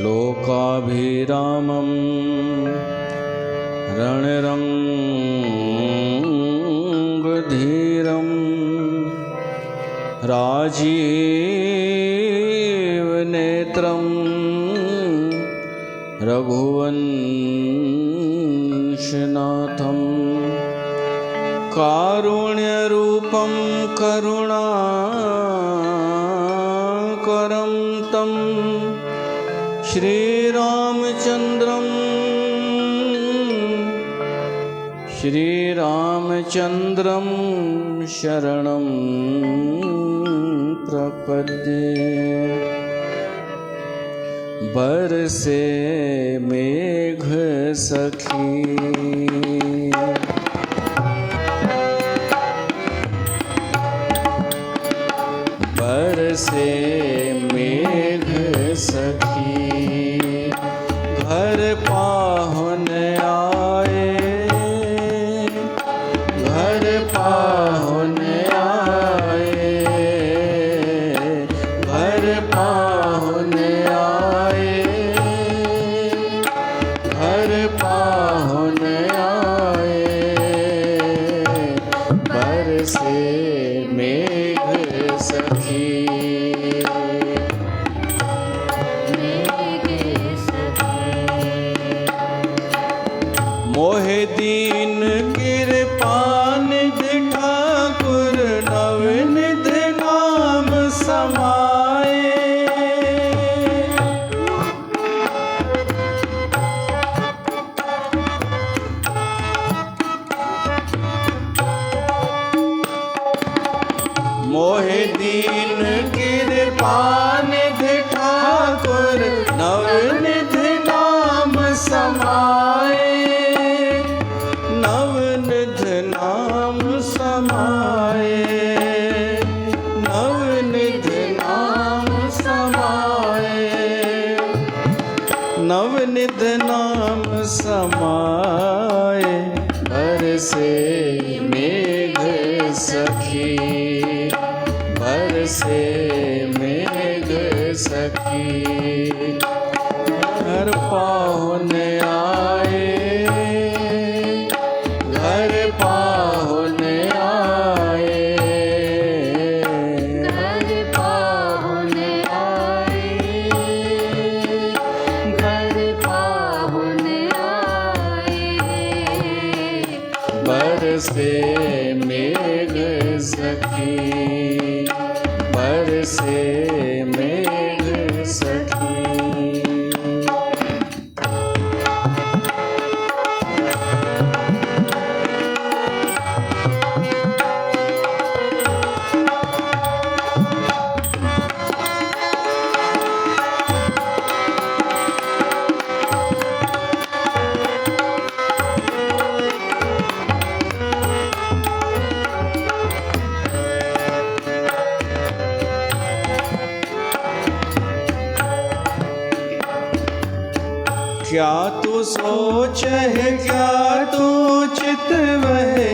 लोकाभिरामं रणरङ्गधीरं राजीवनेत्रं रघुवंशनाथं कारुण्यरूपं करुणाकरं तं श्रीरामचन्द्रं शरणं प्रपद्ये। बरसे मेघ सखी बरसे मेघ सखी घर पाहुन आए घर पाहुन आए घर पाहुन आए घर पाहुन आए बरसे मेघ सखी मोहे दीन कृपानिधि ठाकुर नवनिधि नाम समाए। मोहे दीन कृपानिधि ठाकुर नवनिधि नाम समाए। नवनिधि नाम समाए नवनिधि नाम समाए नवनिधि नाम समाए बरसे मेघ सखी बरसे मेघ सखी घर पाहुन आए घर पाहुन आए घर पाहुन आए घर पाहुन आए बरसे मेघ सखी बरसे मेघ सखी। क्या तू सोच है, क्या तू चितव है,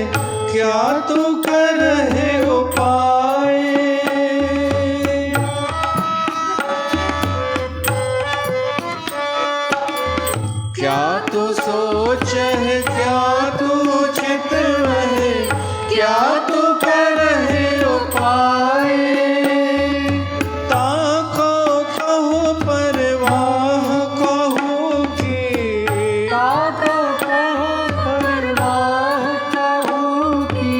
क्या तू कर है उपाय। क्या तू सोच है, क्या तू चितव है, क्या तू कर है उपाय। ताको कहो परवाह कहो की, ताको कहो परवाह कहो की।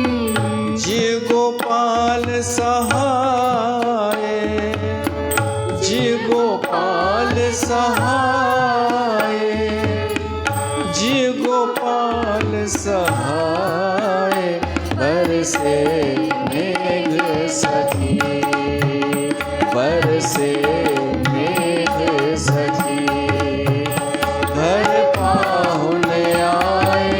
जी गोपाल सहाय, जी गोपाल सहाय, जी गोपाल सहाय। बरसे मेघ सखी, बरसे मेघ सखी। घर पाहुन आए,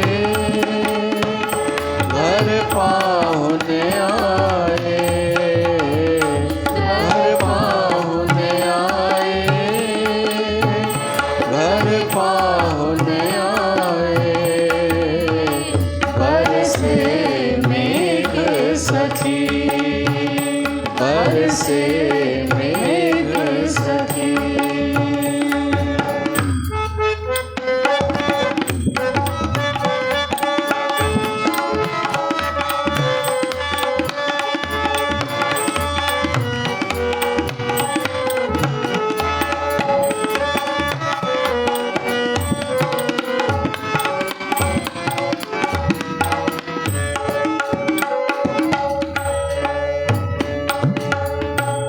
घर पाहुन आए, घर पाहुन आए, घर पाहुन आए। बरसे मेघ सखी, बरसे मेघ सखी।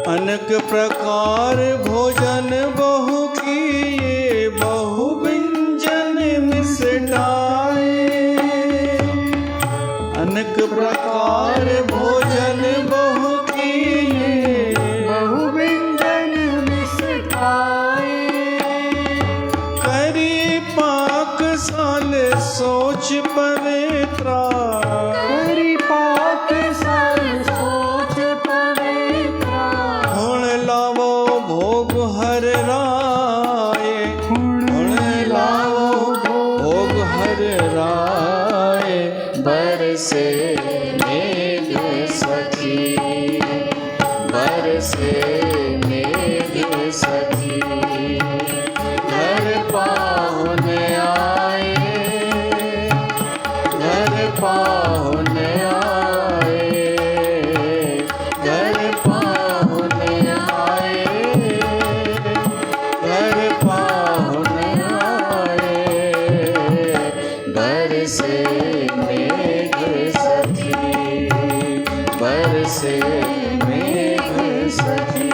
अनेक प्रकार भोजन बहु किए, बहु व्यंजन मिष्टाए। अनेक प्रकार भोजन बहु किए, बहु व्यंजन मिष्टाए। करी पाक साल सोच पवित्रा। करी पाक साल सोच पवित्रा। हुण लावो भोग हर राय, हुण लावो भोग हर राय। बरसे मेघ सखी, बरसे मेघ सखी। घर पाहुन आए, घर पाहुन आए, घर पाहुन आए, घर पाहुन आए। बरसे मेघ सखी, बरसे मेघ सखी।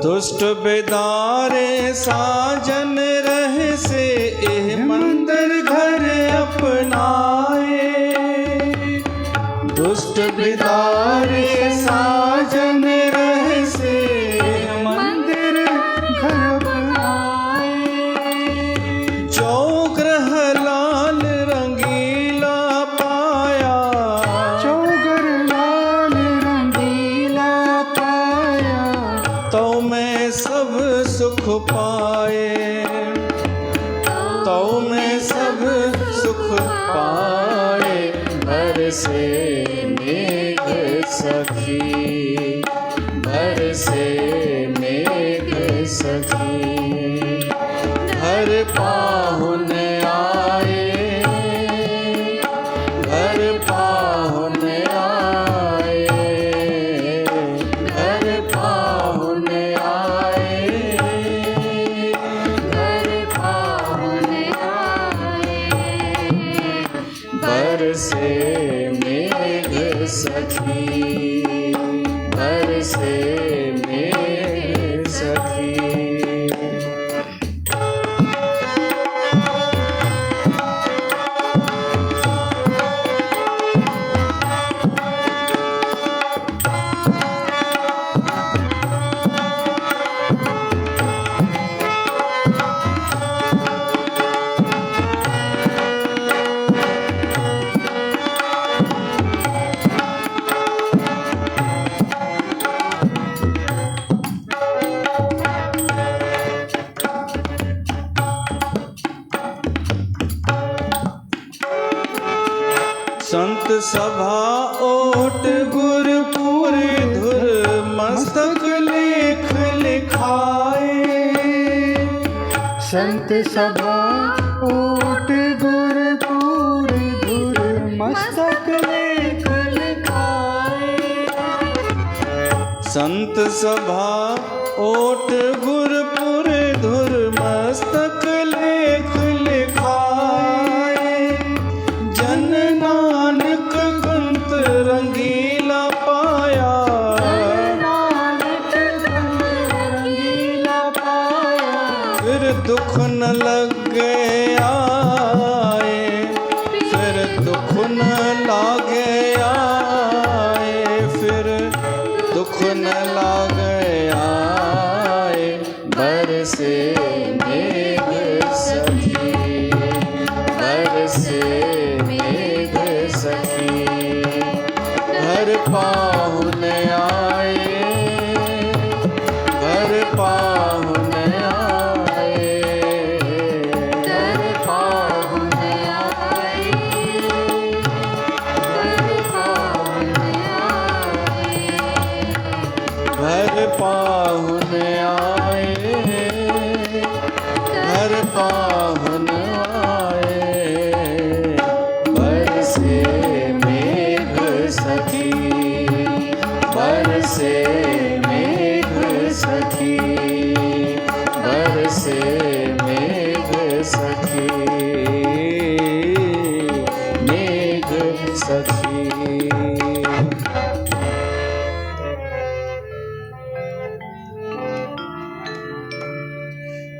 दुष्ट बेदारे साजन रहे से, एह मंदिर घर अपनाए। दुष्ट बेदारे साजन रहे से, मंदिर घर अपनाए। जो ग्रह लाल रंगीला पाया, जो गर लाल रंगीला पाया। तो मैं सब सुख पाए, तो मैं सब सुख पाए। बरसे मेघ सखी, बरसे मेघ सखी। घर पाहुन आए, घर पाहुन आए, घर पाहुन आए, घर पाहुन आए। बरसे मेघ सखी बरसे मेघ सखी। संत सभा ओट गुरपुर धुर मस्तक लेख लिखाए। संत सभा ओट गुरपुर धुर मस्तक लेख लिखाए। संत सभा ओट गुरपुर धुर मस्तक लेख लिखाए। जन नानक कंत रंगीला पाया। नानक कंत रंगीला पाया। फिर दुख न लगे आए। फिर दुख न लागे आए। फिर दुख न लागे आए। बरसे मेघ सखी बरसे मेघ सखी। घर पाहुन आए घर पाहुन आए। घर पाहुन आए घर पाहुन आए। घर पाहुन आए। घर पाहुन आए। बरसे मेघ सखी बरसे मेघ सखी बरसे मेघ सखी मेघ सखी।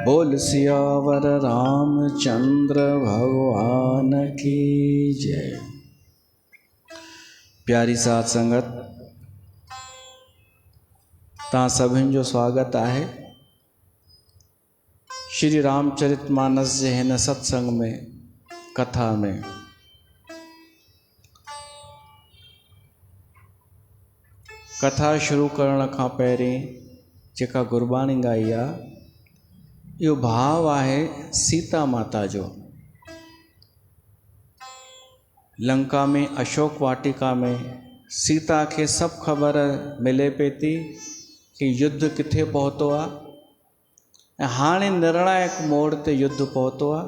बोल सियावर रामचंद्र भगवान की जय। प्यारी साथ संगत, तव्हां सभिनि जो स्वागत आहे श्री रामचरितमानस जे हिन सत्संग में, कथा में। कथा शुरू करण खां पहिरीं जेका गुरबाणी ॻाई आहे, इहो भाव आहे सीता माता जो। लंका में अशोक वाटिका में सीता खे सभु ख़बर मिले पई थी कि युद्ध किथे पहुतो आहे ऐं हाणे निर्णायक मोड़ ते युद्ध पहुतो आहे।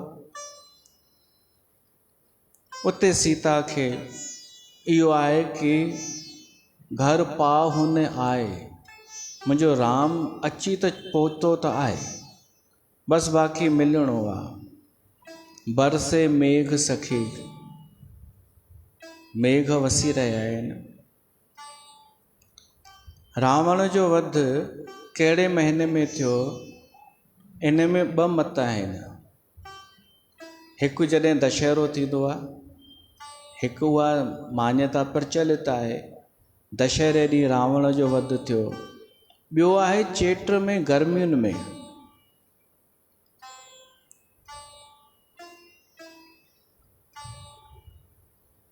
उते सीता खे इहो आहे कि घर पाहुन आए, मुंहिंजो राम अची त पहुतो त आहे, बसि बाक़ी मिलणो आहे। बरसे मेघ सखी, मेघ वसी रहिया आहिनि। रावण जो वध कहिड़े महीने में थियो, इन में ॿ मत आहिनि। हिकु जॾहिं दशहरो थींदो आहे, हिकु उहा मान्यता प्रचलित आहे दशहरे ॾींहुं रावण जो वध थियो। ॿियो आहे चेट में गर्मियुनि में।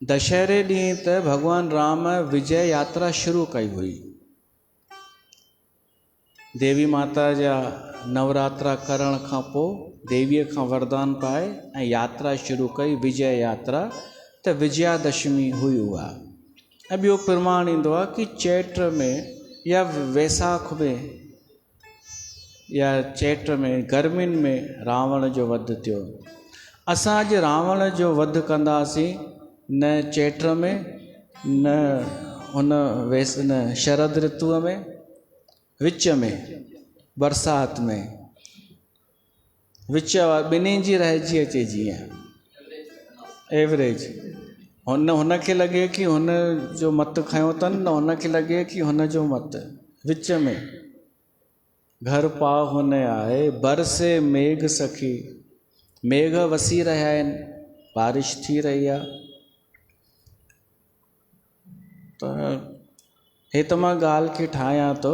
दशहरे ॾींहुं त भॻवान राम विजय यात्रा शुरू कई हुई। देवी माता जा नवरात्रा करण खां पोइ देवीअ खां वरदान पाए ऐं यात्रा शुरू कई, विजय यात्रा। त विजयादशमी हुई उहा। ऐं ॿियो प्रमाण ईंदो आहे कि चेट में या वैसाख में या चेट में गर्मियुनि में रावण जो वध थियो। असां अॼु रावण जो वध कंदासीं न चेट में न हुन न शरद ऋतुअ में, विच में बरसाति में, विच ॿिन्हिनि जी रहिजी अचे जीअं एवरेज। हुनखे लॻे कि हुन जो मत खयो अथनि, न हुनखे लॻे कि हुन जो मत। विच में घर पाउ हुन आहे, बरसे मेघ सखी, मेघ वसी रहिया आहिनि, बारिश थी रही आहे। त हे त मां ॻाल्हि खे ठाहियां थो,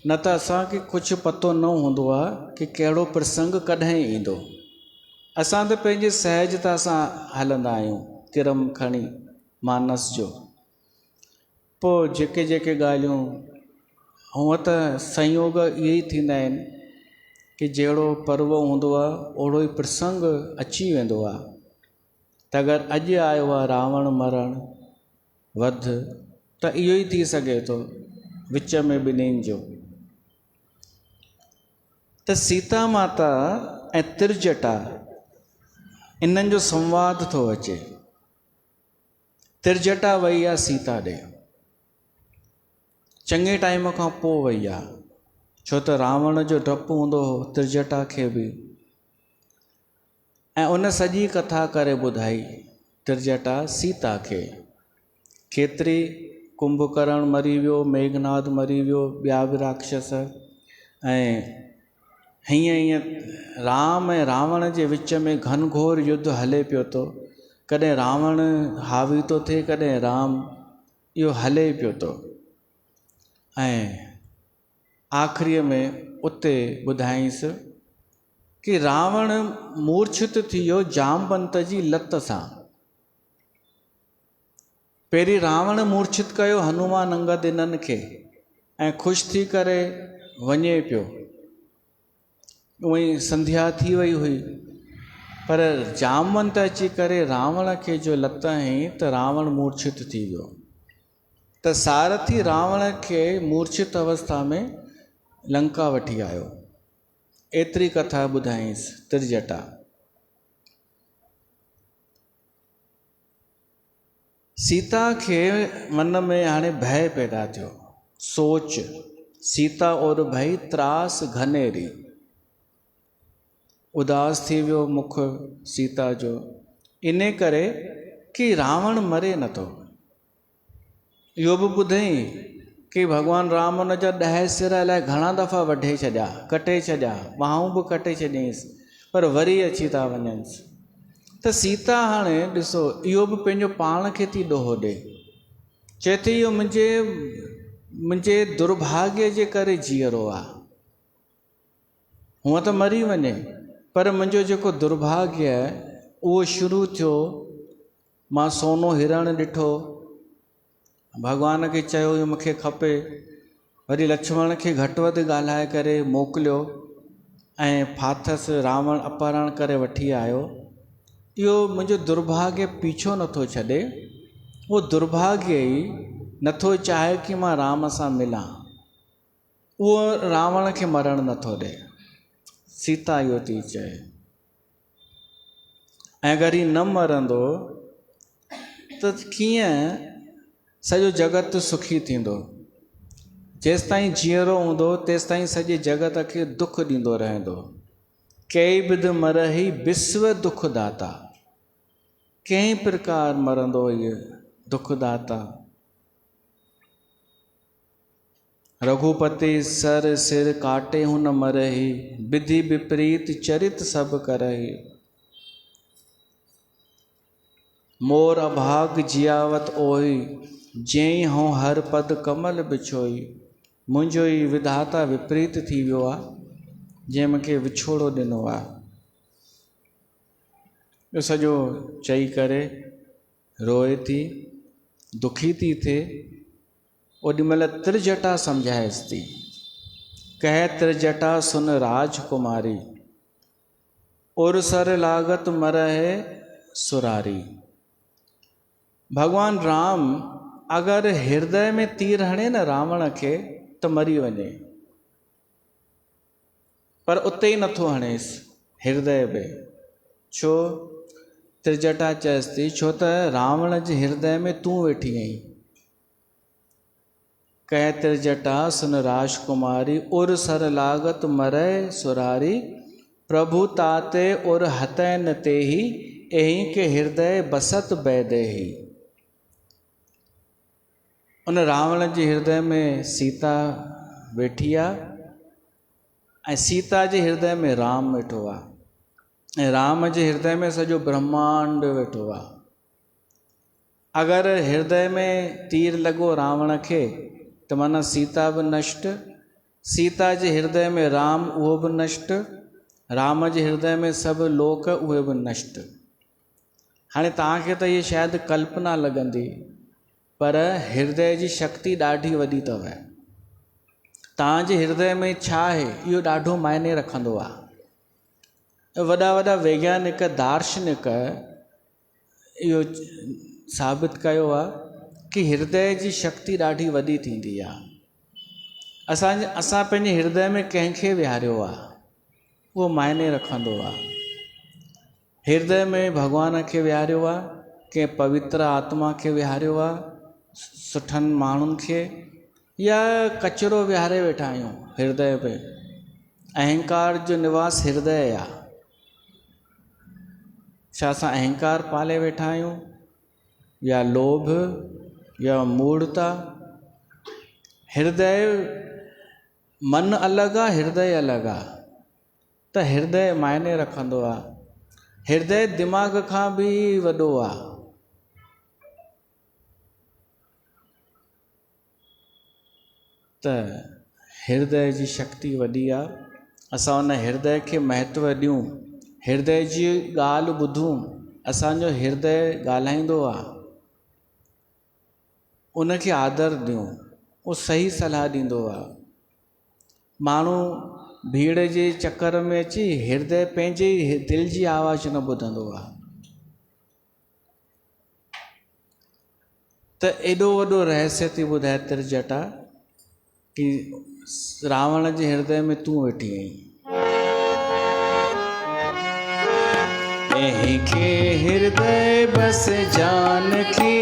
न त असांखे कुझु पतो न हूंदो आहे कि कहिड़ो प्रसंग कॾहिं ईंदो। असां त पंहिंजे सहजता सां हलंदा आहियूं, तिरम खणी मानस जो। पोइ जेके जेके ॻाल्हियूं हूअं त संयोग इहे ई थींदा आहिनि कि जहिड़ो पर्व हूंदो आहे ओहिड़ो ई प्रसंग अची वेंदो आहे। त अगरि अॼु आयो आहे रावण मरण वध, त इहो ई थी सघे थो विच में ॿिन्हिनि जो। त सीता माता ऐं तिरजटा इन्हनि जो संवाद थो अचे। तिरजटा वई आहे सीता ॾे, चङे टाइम खां पोइ वई आहे, छो त रावण जो डपु हूंदो हो तिरजटा खे बि। ऐं उन सॼी कथा करे ॿुधाई तिरजटा सीता खे। केतिरी कुंभकर्ण मरी वियो, मेघनाद मरी वियो, ॿिया बि राक्षस, ऐं हीअं राम ऐं रावण जे विच में घनघोर युद्ध हले पियो थो। कॾहिं रावण हावी थो थिए, कॾहिं राम, इहो हले पियो थो। ऐं आख़िरीअ में उते ॿुधाईंसि कि रावण मूर्छित थी वियो जामवंत जी लत सां। पहिरीं रावण मूर्छित कयो हनुमान अंगद इन्हनि खे, ऐं ख़ुशि थी करे वञे पियो। उअई संध्या थी वई हुई, पर जामवंत अची करे रावण खे जो लत हईं त रावण मूर्छित थी वियो। त सारथी रावण खे मूर्छित अवस्था में लंका वठी आयो। एतिरी कथा ॿुधाईंसि तिरजटा। सीता खे मन में हाणे भय पैदा थियो, सोच, सीता और भई त्रास घनेरी। उदास थी वियो मुख सीता जो, इन करे कि रावण मरे नथो। इहो बि ॿुधई कि भॻवानु राम हुन जा 10 सिर अलाए घणा दफ़ा वढे छॾिया, कटे छॾिया, ॿाहूं बि कटे छॾियईंसि, पर वरी अची था वञनिसि। त सीता हाणे ॾिसो, इहो बि पंहिंजो पाण खे थी ॾोहो ॾे। चए थी इहो मुंहिंजे दुर्भाग्य जे करे जीअरो आहे। हूअं त मरी वञे, पर मुंहिंजो जेको दुर्भाग्य आहे उहो शुरू थियो। मां सोनो हिरण ॾिठो, भॻवान खे चयो इहो मूंखे खपे, वरी लक्ष्मण खे घटि वधि ॻाल्हाए करे मोकिलियो ऐं फाथसि, रावण अपहरण करे वठी आयो। इहो मुंहिंजो दुर्भाग्य पीछो नथो छॾे, उहो दुर्भाग्य ई नथो चाहे कि मां राम सां मिलां, उहो रावण खे मरणु नथो ॾे। सीता इहो थी चए। ऐं अगरि ही न मरंदो त कीअं सॼो जगत सुखी थींदो। जेसि ताईं जीअरो हूंदो तेसि ताईं सॼे जगत खे दुख ॾींदो रहंदो। कई बिध मरही विश्व दुख दाता, कंहिं प्रकार मरंदो इहो दुख दाता। रघुपति सर सिर काटे हुन मरही, विधि विपरीत चरित सब करही। मोर अभाग जियावत ओही, जंहिं हों हर पद कमल बिछोई। मुंहिंजो ई विधाता विपरीत थी वियो आहे, जंहिं मूंखे विछोड़ो ॾिनो आहे। इहो सॼो चई करे रोए थी, दुखी थी थिए। ओॾी महिल तिरजटा सम्झाएसि थी, कह तिरजटा सुन राजकुमारी, और सर लागत मरहे सुरारी। भगवान राम अगरि हृदय में तीर हणे न रावण खे त मरी वञे, पर उते ई नथो हणेसि हृदय में। छो? तिरजटा चएसि थी, छो त रावण जे हृदय में तूं वेठी आहीं। कह तिरजटा सुन राजकुमारी, और सर लागत मरय सुरारी। प्रभु ताते और हतै न तेहि, एहि के हृदय बसत बैदेहि। उन रावण जे हृदय में सीता वेठी आहे ऐं सीता जे हृदय में राम वेठो आहे ऐं राम जे हृदय में सॼो ब्रह्मांड वेठो आहे। अगरि हृदय में तीर लॻो रावण खे त माना सीता बि नष्ट, सीता जे हृदय में राम उहो बि नष्ट, राम जे हृदय में सभु लोक उहे बि नष्ट। हाणे तव्हांखे त इहे शायदि कल्पना लॻंदी, पर हृदय जी शक्ति ॾाढी वॾी अथव। तव्हांजे हृदय में छा आहे इहो ॾाढो मायने रखंदो आहे। वॾा वॾा वैज्ञानिक दार्शनिक इहो साबित कयो आहे कि हृदय जी शक्ति ॾाढी वॾी थींदी आहे। असां पंहिंजे हृदय में कंहिंखे विहारियो आहे उहो मायने रखंदो आहे। हृदय में भॻवान खे विहारियो आहे, कंहिं पवित्र आत्मा खे विहारियो आहे, सुठनि माण्हुनि खे, या कचिरो विहारे वेठा आहियूं हृदय पे। अहंकार जो निवास हृदय आहे। छा असां अहंकार पाले वेठा आहियूं या लोभ या मूढ़ता? हृदय मन अलॻि आहे, हृदय अलॻि आहे। त हृदय मायने रखंदो आहे। हृदय दिमाग़ खां बि वॾो आहे। त हृदय जी शक्ति वॾी आहे। असां उन हृदय खे महत्व ॾियूं, हृदय जी ॻाल्हि ॿुधूं। असांजो हृदय ॻाल्हाईंदो आहे, उनखे आदर ॾियूं, उहो सही सलाह ॾींदो आहे। माण्हू भीड़ जे चकर में अची हृदय पंहिंजे दिलि जी आवाज़ न ॿुधंदो आहे। त एॾो वॾो रहस्य थी ॿुधाए त्रिजटा कि रावण जे हृदय में तूं वेठी आहीं। यहीं के हृदय बस जानकी,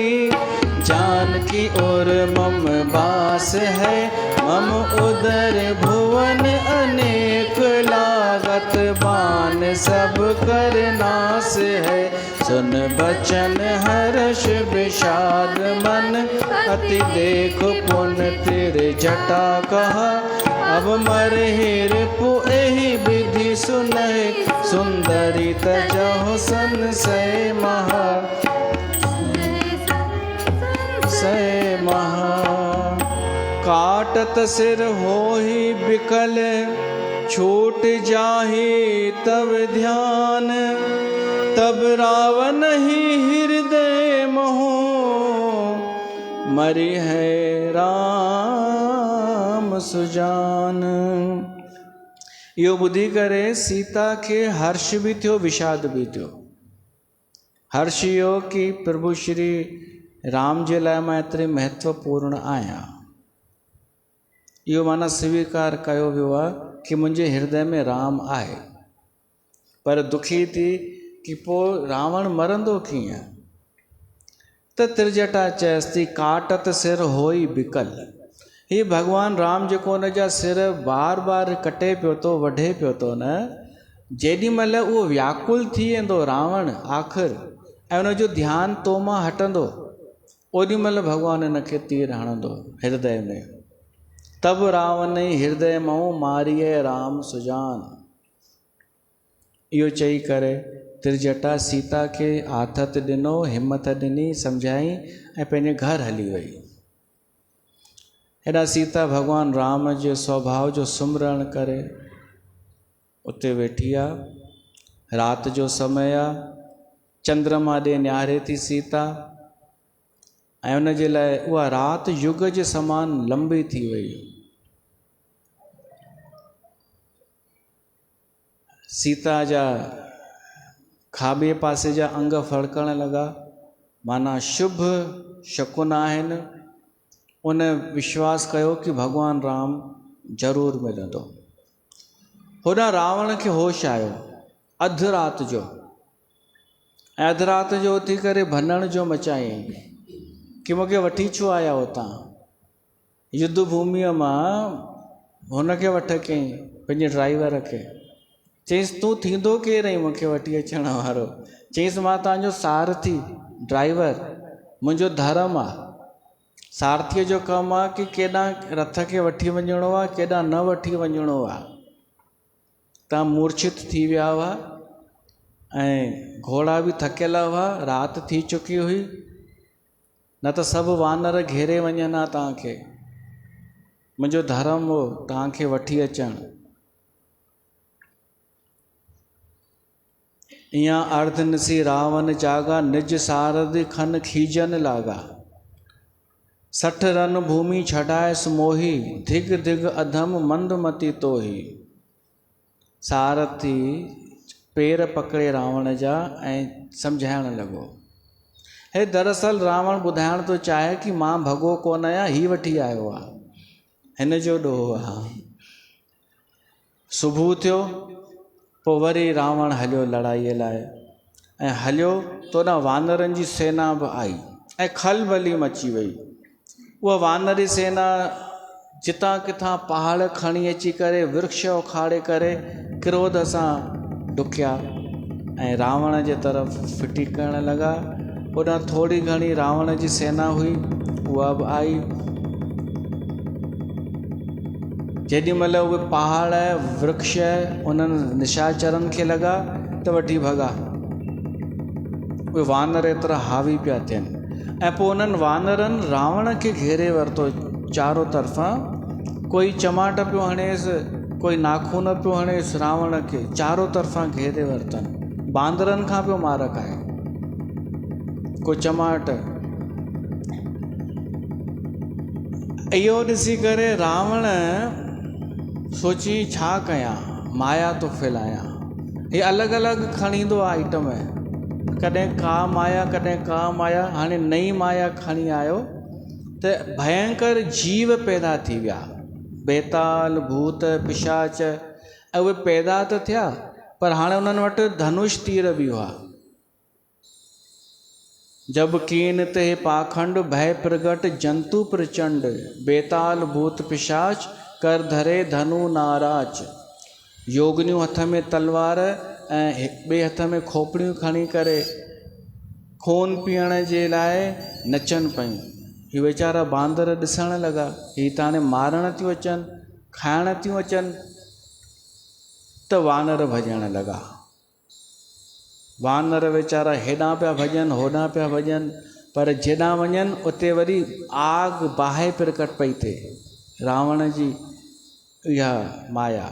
जानकी और मम बास है। मम उदर भुवन अनेक लागत, बान सब कर नास है। सुन बचन हर्ष विषाद मन, अति देख पुन त्रिजटा कहा। अब मर हिर एहि विधि सुनहि, सुंदरी तजहु संशय महा, सय महा। काटत सिर होहि बिकल, छूट जाहि तब ध्यान। तब रावण ही हृदय मोह, मरि है राम सुजान। इहो ॿुधी करे सीता खे हर्ष बि थियो, विषाद बि थियो। हर्ष इहो कि प्रभु श्री राम जे लाइ मां एतिरे महत्वपूर्ण आहियां। इहो माना स्वीकार कयो वियो आहे कि मुंहिंजे हृदय में राम आहे। पर दुखी थी कि पोइ रावण मरंदो कीअं? त त्रिजटा चयसि थी, काटत सिर होई बिकल। ही भगवान राम जेको हुन जा सिर बार बार कटे पियो थो, वढे पियो थो न, जेॾी महिल उहो व्याकुल थी वेंदो रावण आख़िर, ऐं उन जो ध्यानु तो मां हटंदो, ओॾी महिल भॻवानु हिन खे तीर हणंदो हृदय में। तब रावण हृदय मां मारिए राम सुजान। इहो चई करे त्रिजटा सीता खे आथत ॾिनो, हिमत ॾिनी, सम्झाई ऐं पंहिंजे घर हली वई। हेॾा सीता भॻवान राम जे स्वभाव जो सुमरण करे उते वेठी आहे। राति जो समय आहे, चंद्रमा ॾे निहारे थी सीता, ऐं उन जे लाइ उहा राति युग जे समान लंबी थी वई। सीता जा खाॿे पासे जा अंग फड़कण लॻा, माना शुभ शकुन आहिनि। उन विश्वास कयो कि भॻवान राम ज़रूरु मिलंदो। होॾां रावण खे होश आयो अधु राति जो, ऐं अधु राति जो उथी करे भञण जो मचायईं कि मूंखे वठी छो आया हुतां? युद्ध भूमीअ मां हुनखे वठ कयईं, पंहिंजे ड्राइवर खे। चईंसि तूं थींदो केरु आहीं मूंखे वठी अचण वारो? चईंसि मां तव्हांजो सारथी ड्राइवर, मुंहिंजो धर्म आहे। सारथीअ जो कमु आहे कि केॾां रथ खे वठी वञिणो आहे, केॾां न वठी वञिणो आहे। तव्हां मूर्छित थी विया हुआ ऐं घोड़ा बि थकियल हुआ, राति थी चुकी हुई, न त सभु वानर घेरे वञनि हा तव्हांखे। मुंहिंजो धर्म हो तव्हांखे वठी अचणु। इहाँ अर्ध निसी रावण जागा, निज सारथि खन खीजन लागा। 60 रन भूमि छॾाए सुमोही, धिग धिग अधम मंदमती तोही। सारथी पेर पकड़े रावण जा ऐं सम्झाइण लॻो। हे दरअसल रावण ॿुधाइण थो चाहे कि मां भॻो कोन आहियां, ही वठी आयो आहे, हिन जो ॾोहो आहे। सुबुह थियो, पोइ वरी रावण हलियो लड़ाईअ लाइ ऐं हलियो त उन वानरनि जी सेना बि आई ऐं खलबली मची वई। उहा वानरी सेना जितां किथां पहाड़ खणी अची करे, वृक्ष उखाड़े करे क्रोध सां ॾुकिया ऐं रावण जे तरफ़ फिटी करण लॻा। उन थोरी घणी रावण जी सेना हुई, उहा बि आई। जेॾी महिल उहे पहाड़ वृक्ष उन्हनि निशाचरनि खे लॻा त वठी भॻा। उहे वानर एतिरा हावी पिया थियनि ऐं पोइ उन्हनि वानरनि रावण खे घेरे वरितो चारो तरफ़ां। कोई चमाट पियो हणेसि, कोई नाखून पियो हणेसि रावण खे, चारो तरफ़ां घेरे वरितनि। बांदरनि खां पियो मार खाए, को चमाट। इहो ॾिसी करे रावण सोची छा कयां, माया तो फैलायां। हे अलॻि अलॻि खणी ईंदो आहे आइटम, कॾहिं का माया कॾहिं का माया। हाणे नई माया खणी आयो त भयंकर जीव पैदा थी विया, बेताल भूत पिशाच। ऐं उहे पैदा त थिया, पर हाणे उन्हनि वटि धनुष तीर बि हुआ। जब कीन ते पाखंड, भय प्रगट जंतु प्रचंड। बेताल भूत पिशाच, कर धरे धनु नाराज। योगनियूं हथ में तलवार ऐं ॿिए हथ में खोपड़ियूं खणी करे खून पीअण जे लाइ नचनि पियूं। ही वीचारा बांदर ॾिसण लॻा, ही त हाणे मारण थियूं अचनि, खाइण थियूं अचनि। त वानर भॼण लॻा। वानर वीचारा हेॾां पिया भॼनि, होॾां पिया भॼनि, पर जेॾां वञनि उते वरी आग बाहि प्रकट पई थिए, रावण जी इहा माया।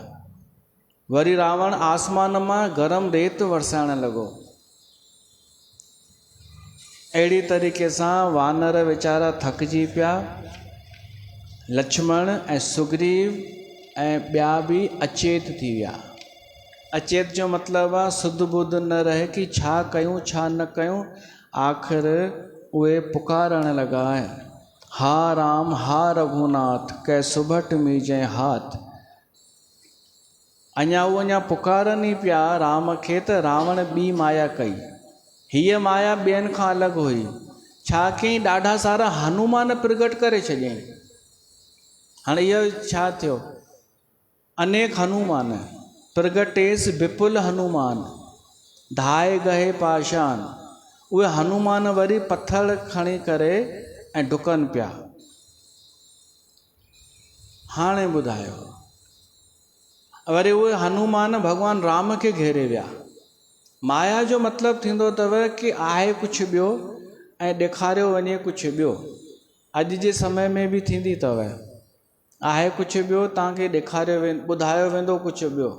वरी रावण आसमान मां गरम रेत वरसाइण लॻो। अहिड़ी तरीक़े सां वानर वीचारा थकिजी पिया। लक्ष्मण ऐं सुग्रीव ऐं ॿिया बि अचेत थी विया। अचेत जो मतिलबु आहे सुध बुध न रहे कि छा कयूं छा न कयूं। आख़िर उहे पुकारण लॻा, हा राम हा रघुनाथ, कै सुभट मीजय हाथ। अञा पुकारनि ई पिया राम खे त रावण ॿी माया कई। हीअ माया ॿियनि खां अलॻि हुई। छा कयईं, ॾाढा सारा हनुमान प्रगट करे छॾियईं। हाणे इहो छा थियो, अनेक हनुमान प्रगटेस विपुल हनुमान, धाए गहे पाशान। उहे हनुमान वरी पत्थर खणी करे ऐं डुकनि पिया। हाणे ॿुधायो, वरी उहे हनुमान भॻवान राम खे घेरे विया। माया जो मतिलबु थींदो अथव कि आहे कुझु ॿियो ऐं ॾेखारियो वञे कुझु ॿियो। अॼु जे समय में बि थींदी अथव, आहे कुझु ॿियो, तव्हांखे ॾेखारियो ॿुधायो वेंदो कुझु ॿियो।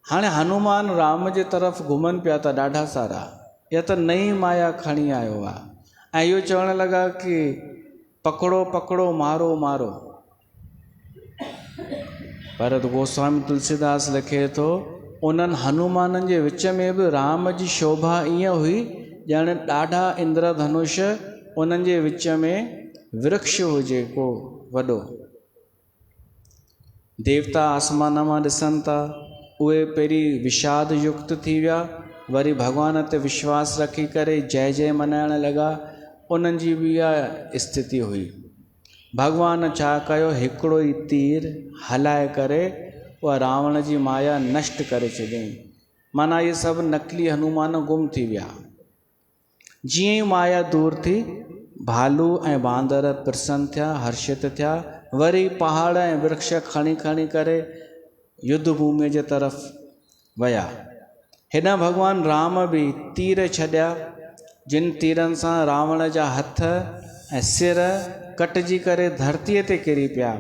हाणे हनुमान राम जे तरफ़ घुमनि पिया था ॾाढा सारा। इहा त नई माया खणी आयो आहे ऐं इहो चवण लॻा कि पकड़ो पकड़ो मारो मारो। पर गोस्वामी तुलसीदास लिखे थो, उन्हनि हनुमाननि जे विच में बि राम जी शोभा ईअं हुई ॼण ॾाढा इंद्रधनुष उन्हनि जे विच में वृक्ष हुजे को वॾो। देवता आसमान मां ॾिसनि था, उहे पहिरीं विषाद युक्त थी विया, वरी भॻवान ते विश्वास रखी करे जय जय मनाइण लॻा। उन्हनि जी बि इहा स्थिति हुई। भॻवान छा कयो, हिकिड़ो ई तीर हलाए करे उहा रावण जी माया नष्ट करे छॾियईं। माना इहे सभु नकली हनुमान गुम थी विया। जीअं ई माया दूर थी, भालू ऐं बांदर प्रसन्न थिया, हर्षित थिया। वरी पहाड़ ऐं वृक्ष खणी खणी करे युद्ध भूमि जे तरफ़ विया। हिन भगवान राम भी तीर छॾिया, जिन तीरनि सां रावण जा हथ ऐं सिर कटिजी करे धरतीअ ते किरी पिया।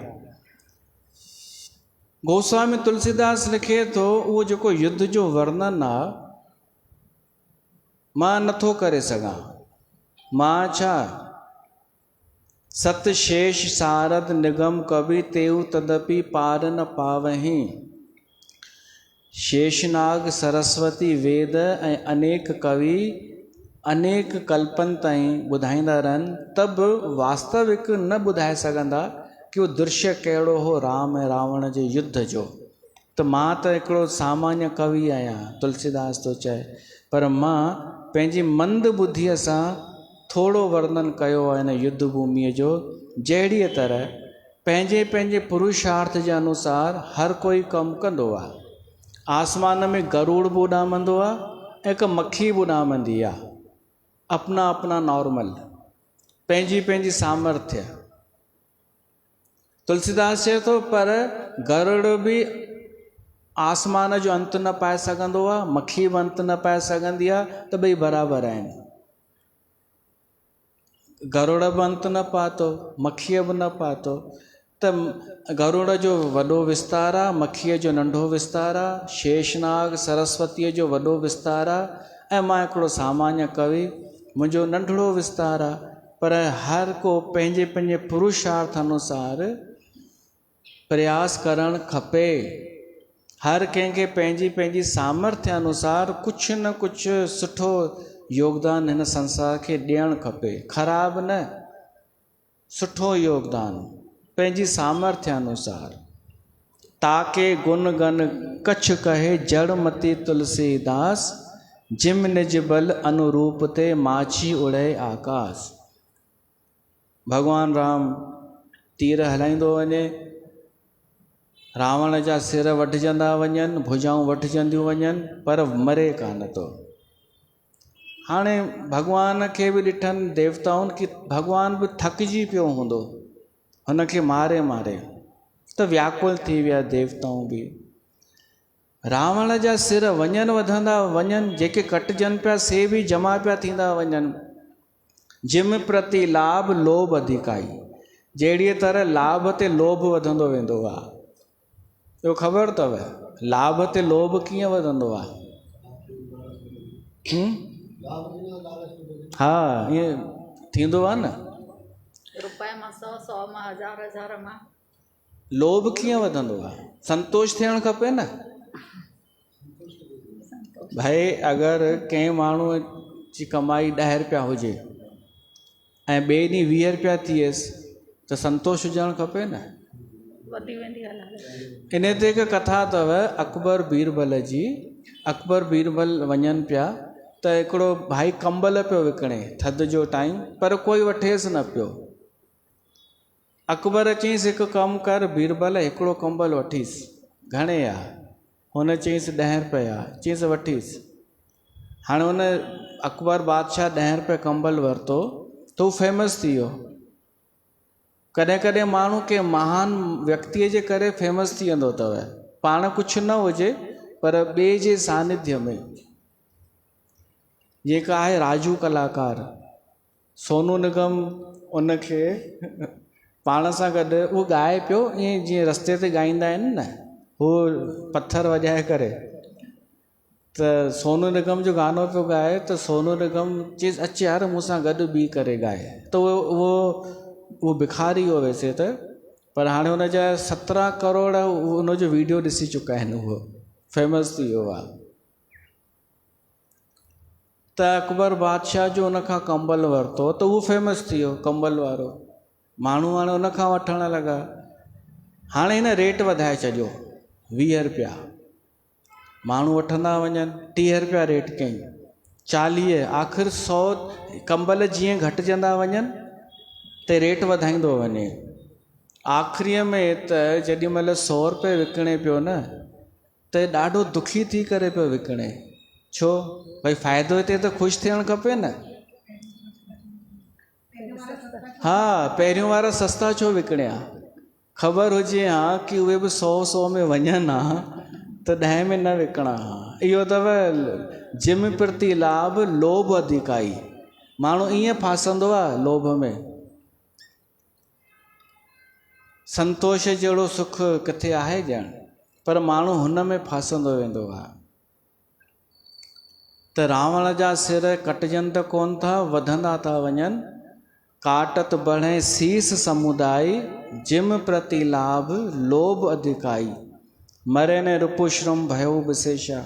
गोस्वामी तुलसीदास लिखे थो, उहो जेको युद्ध जो वर्णन आहे मां नथो करे सघां। मां छा सत शेष सारद निगम कवि तेऊ तदपि पार न पावहीं। शेषनाग सरस्वती वेद ऐं अनेक कवि अनेक कल्पनि ताईं ॿुधाईंदा रहनि, त बि वास्तविक न ॿुधाए सघंदा कि उहो दृश्य कहिड़ो हो राम ऐं रावण जे युद्ध जो। त मां त हिकिड़ो सामान्य कवि आहियां, तुलसीदास थो चए, पर मां पंहिंजी मंद ॿुद्धीअ सां थोरो वर्णन कयो आहे हिन युद्ध भूमिअ जो। जहिड़ीअ तरह पंहिंजे पंहिंजे पुरुषार्थ जे अनुसार हर कोई कमु कंदो आहे। आसमान में गरुड़ बि उॾामंदो आहे ऐं हिकु मक्खी बि उॾामंदी आहे, अपना अपना नॉर्मल, पंहिंजी पंहिंजी सामर्थ्य। तुलसीदास चए थो पर गरुड़ बि आसमान जो अंत न पाए सघंदो आहे, मक्खी बि अंत न पाए सघंदी आहे, त ॿई बराबरि आहिनि। गरुड़ बि अंत न पातो, मक्खीअ बि न पातो, त गरुड़ जो वॾो विस्तार आहे, मक्खीअ जो नंढो विस्तार आहे, शेषनाग सरस्वतीअ जो वॾो विस्तार आहे, ऐं मां हिकिड़ो सामान्य कवि, मुंहिंजो नंढड़ो विस्तार आहे। पर हर को पंहिंजे पंहिंजे पुरुषार्थ अनुसार प्रयास करणु खपे। हर कंहिंखे पंहिंजी पंहिंजी सामर्थ्य अनुसार कुझु न कुझु सुठो योगदान हिन संसार खे ॾियणु खपे। ख़राबु न, सुठो योगदान पंहिंजी सामर्थ्य अनुसार। ताके गुण गन कछ कहे जड़मती तुलसीदास, जिम निज बल अनुरूप ते माछी उड़े आकाश। भगवान राम तीर हलाईंदो वञे, रावण जा सिर वढजंदा वञनि, भुजाऊं वढजंदियूं वञनि, पर मरे कान थो। हाणे भगवान खे बि ॾिठनि देवताउनि कि भगवान बि थकिजी पियो हूंदो हुनखे मारे मारे, त व्याकुल थी विया देवताऊं बि। रावण जा सिर वञनि वधंदा वञनि, जेके कटजनि पिया से बि जमा पिया थींदा वञनि। जिम प्रति लाभ लोभ अधिकाई, जहिड़ीअ तरह लाभ ते लोभ वधंदो वेंदो आहे। इहो ख़बर अथव लाभ ते लोभ कीअं वधंदो आहे? हा, ईअं थींदो आहे न। रुपए मां 100, 100 मां 1000, 1000 मां लोभ कीअं वधंदो आहे? संतोष थियणु खपे न। भाई अगरि कंहिं माण्हूअ जी कमाई 10 रुपया हुजे ऐं ॿिए ॾींहुं 20 रुपया थियसि, त संतोष हुजणु खपे न। वधी वेंदी हलाले। इन ते हिकु कथा अथव अकबर बीरबल जी। अकबर बीरबल वञनि पिया त हिकिड़ो भाई कंबल पियो विकिणे थधि जो टाइम, पर कोई वठेसि न पियो। अकबर चईंसि हिकु कमु कर बीरबल, हिकिड़ो कंबल वठीसि। घणे आहे? हुन चईंसि 10 रुपया। चईंसि वठीसि। हाणे हुन अकबर बादशाह 10 रुपये कंबल वरितो त हू फेमस थी वियो। कॾहिं कॾहिं माण्हू के महान व्यक्तिअ जे करे फेमस थी वेंदो अथव, पाण कुझु न हुजे पर ॿिए जे सानिध्य में। जेका आहे राजू कलाकार, सोनू निगम उनखे पाण सां गॾु उहो ॻाए पियो, ईअं जीअं रस्ते ते ॻाईंदा आहिनि न, हू पथर वॼाए करे। त सोनू निगम जो गानो पियो ॻाए त सोनू निगम चईसि अचे यार मूंसां गॾु बीह करे ॻाए। त उहो भिखारी हो वैसे त, पर हाणे हुनजा 17 करोड़ हुनजो वीडियो ॾिसी चुका आहिनि, उहो फेमस थी वियो आहे। त अकबर बादशाह जो हुनखां कंबल वरितो त उहो फेमस थी वियो कंबल वारो। माण्हू हाणे हुनखां वठणु लॻा। हाणे हिन रेट वधाए छॾियो 20 रुपया। माण्हू वठंदा वञनि, 30 रुपया रेट कयईं, 40, आख़िर 100 कंबल जीअं घटिजंदा वञनि त रेट वधाईंदो वञे। आख़िरीअ में त जेॾी महिल 100 रुपये विकिणे पियो न, त ॾाढो दुखी थी करे पियो विकिणे। छो? भई फ़ाइदो हिते त ख़ुशि थियणु खपे न। हाँ, पहिरियों वारा सस्ता छो विकिणिया? ख़बर हुजे हाँ कि उहे बि 100 में वञनि हा त 10 में न विकिणा हा। इहो अथव जिम प्रति लाभ लोभ अधिकाई। माण्हू ईअं फासंदो आहे लोभ में। संतोष जहिड़ो सुख किथे आहे ॼण, पर माण्हू हुन में फासंदो वेंदो आहे। त रावण जा सिर कटजनि त कोन था, वधंदा था वञनि। काटत बढ़े शीस समुदाय, जिम प्रति लाभ लोभ अधिकाई। मरे ने रुपुश्रम भयो विशेषा।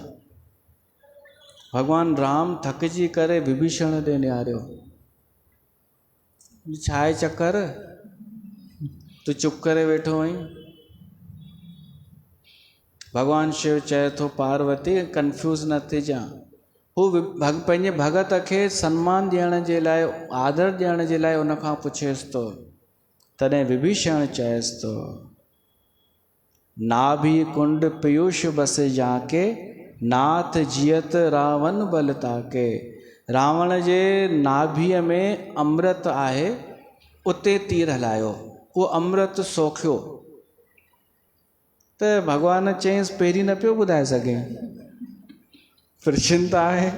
भगवान राम थकिजी करे विभीषण ॾे निहारियो, छा आहे चक्कर, तू चुप करे वेठो आहीं? भगवान शिव चए थो पार्वती कंफ्यूज न थिजां। हू पंहिंजे भगत खे सम्मान ॾियण जे लाइ, आदर ॾियण जे लाइ उनखां पुछेसि थो। तॾहिं विभीषण चएसि थो, नाभि कुंड पीयूष बसे जाके, नाथ जियत रावण बल ताके। रावण जे नाभिअ में अमृत आहे, उते तीर हलायो, उहो अमृत सोखियो। त भॻवान चयईंसि पहिरीं न पियो ॿुधाए सघे, फिर चिंता आहे।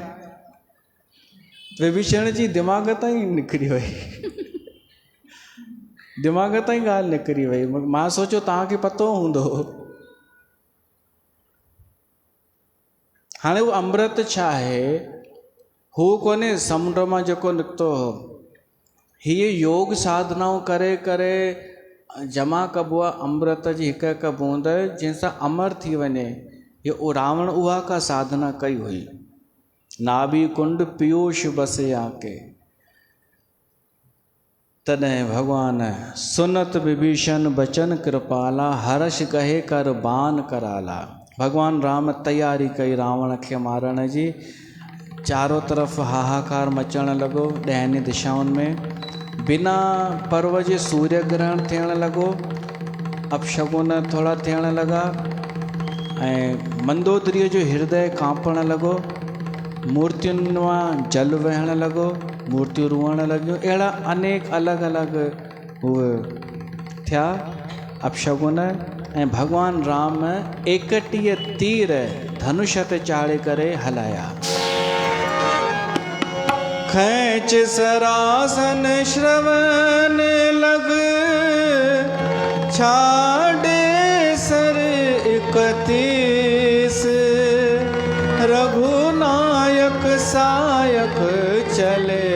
विभीषण जी दिमाग़ ताईं निकिरी वई, दिमाग़ ताईं ॻाल्हि निकिरी वई। मां सोचियो तव्हांखे पतो हूंदो। हाणे उहो अमृत छा आहे? हू कोन्हे समुंड मां जेको निकितो हो, हीअ योग साधनाऊं करे करे जमा कबो आहे अमृत जी हिकु हिकु बूंद, जंहिंसां अमर थी वञे। ये रावण उहा का साधना कई हुई। नाभि कुंड पीयूष बसे आके। तॾहिं भगवान सुनत विभीषण बचन कृपाला, हर्ष कहे कर बान कराला। भगवान राम तैयारी कई रावण खे मारण जी। चारों तरफ़ हाहाकार मचण लॻो 10 दिशाउनि में। बिना पर्व जे सूर्य ग्रहण थियण लॻो, अपशगुन थोड़ा थियण लॻा, ऐं मंदोदरीअ जो हृदय कांपण लॻो। मूर्तियुनि मां जल वहण लॻो, मूर्तियूं रुअण लॻियूं। अहिड़ा अनेक अलॻि अलॻि उहे थिया अपशगुन। ऐं भगवान राम 31 तीर धनुष ते चाढ़े करे हलाया। खैंच सरासन श्रवण लग, छाड़े सर 31। रघुनायक सायक चले,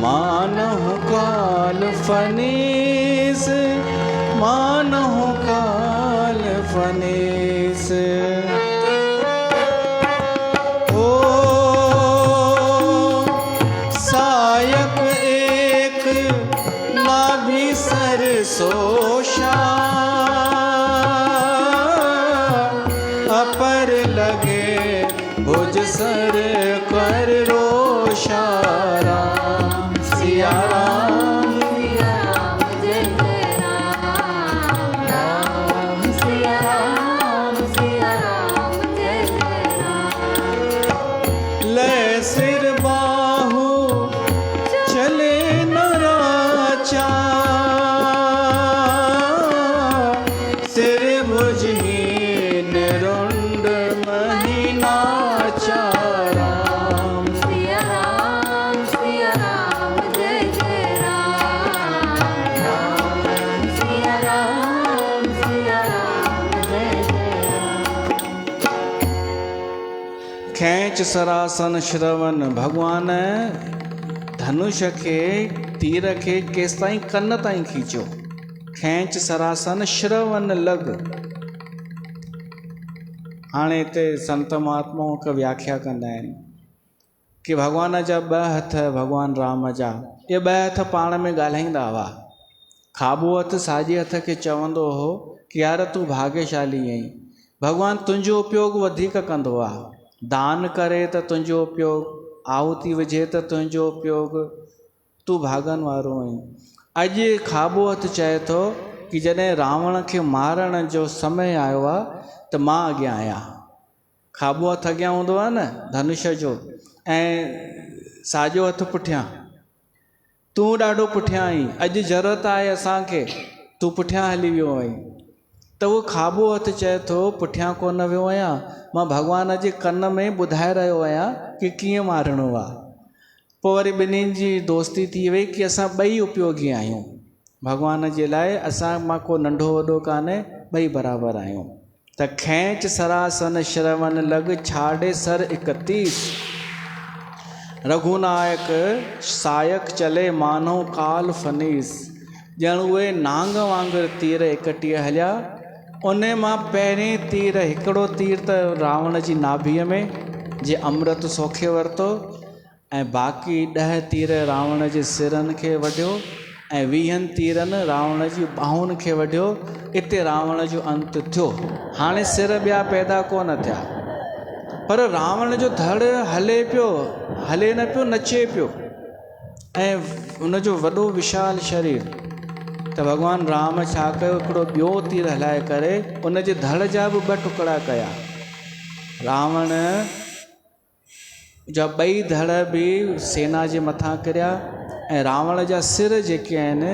मानहु काल फनीस, मानहु काल फनीस। सोशा अपर लगे भुज सर कर रोशा। राम सिया राम, सिया राम जय जय राम। राम सिया राम, सिया राम जय जय राम। ले सिर बाहु चले नराचा, खैंच सरासन श्रवण। भगवान धनुष खे, तीर खे केसि ताईं? कन ताईं खींचो। खैंच सरासन श्रवण लग। हाणे हिते संत महात्माऊं हिकु व्याख्या कंदा आहिनि कि भगवान जा 2 हथ, भगवान राम जा, इहे 2 हथ पाण में ॻाल्हाईंदा हुआ। खाॿो हथ साॼे हथ खे चवंदो हो कि यार तूं भाग्यशाली आहीं, भगवान तुंहिंजो उपयोग वधीक कंदो आहे। दान करे त तुंहिंजो उपयोग, आहुति विझे त तुंहिंजो उपयोग, तूं भागन वारो आहीं। अॼु खाॿो हथ चए थो कि जॾहिं रावण खे मारण जो समय आयो आहे त मां अॻियां आहियां। खाॿो हथ अॻियां हूंदो आहे न धनुष जो, ऐं साॼो हथ पुठियां। तूं ॾाढो पुठियां आहीं, अॼु ज़रूरत आहे असांखे, तूं पुठियां हली वियो आहीं। त उहो खाॿो हथु चए थो पुठियां कोन वियो आहियां, मां भॻवान जे कन में ॿुधाए रहियो आहियां कि कीअं मारणो आहे। पोइ वरी ॿिन्हिनि जी दोस्ती थी वई कि असां ॿई उपयोगी आहियूं भॻवान जे लाइ, असां मां को नंढो वॾो कान्हे, ॿई बराबरि आहियूं। त खैंच सरासन श्रवण लॻ छाड़े सर 31, रघुनायक सायक चले मानो काल फनीस। ॼण उहे नांग वांगुरु तीर 31 हलिया। उन मां पहिरें तीर, हिकिड़ो तीर त रावण जी नाभीअ में जे अमृत सोखे वरितो, ऐं बाक़ी 10 तीर रावण जे सिरनि खे वढियो, ऐं 20 तीरनि रावण जी ॿाहुनि खे वढियो। इते रावण जो अंत थियो। हाणे सिर ॿिया पैदा कोन थिया, पर रावण जो धड़ हले पियो, हले न पियो, नचे पियो, ऐं उनजो वॾो विशाल शरीर। त भॻवानु राम छा कयो, हिकिड़ो ॿियो तीर हलाए करे उन जे धड़ जा बि 2 टुकड़ा कया। रावण जा 2 धड़ बि सेना जे मथां किरिया, ऐं रावण जा सिर जेके आहिनि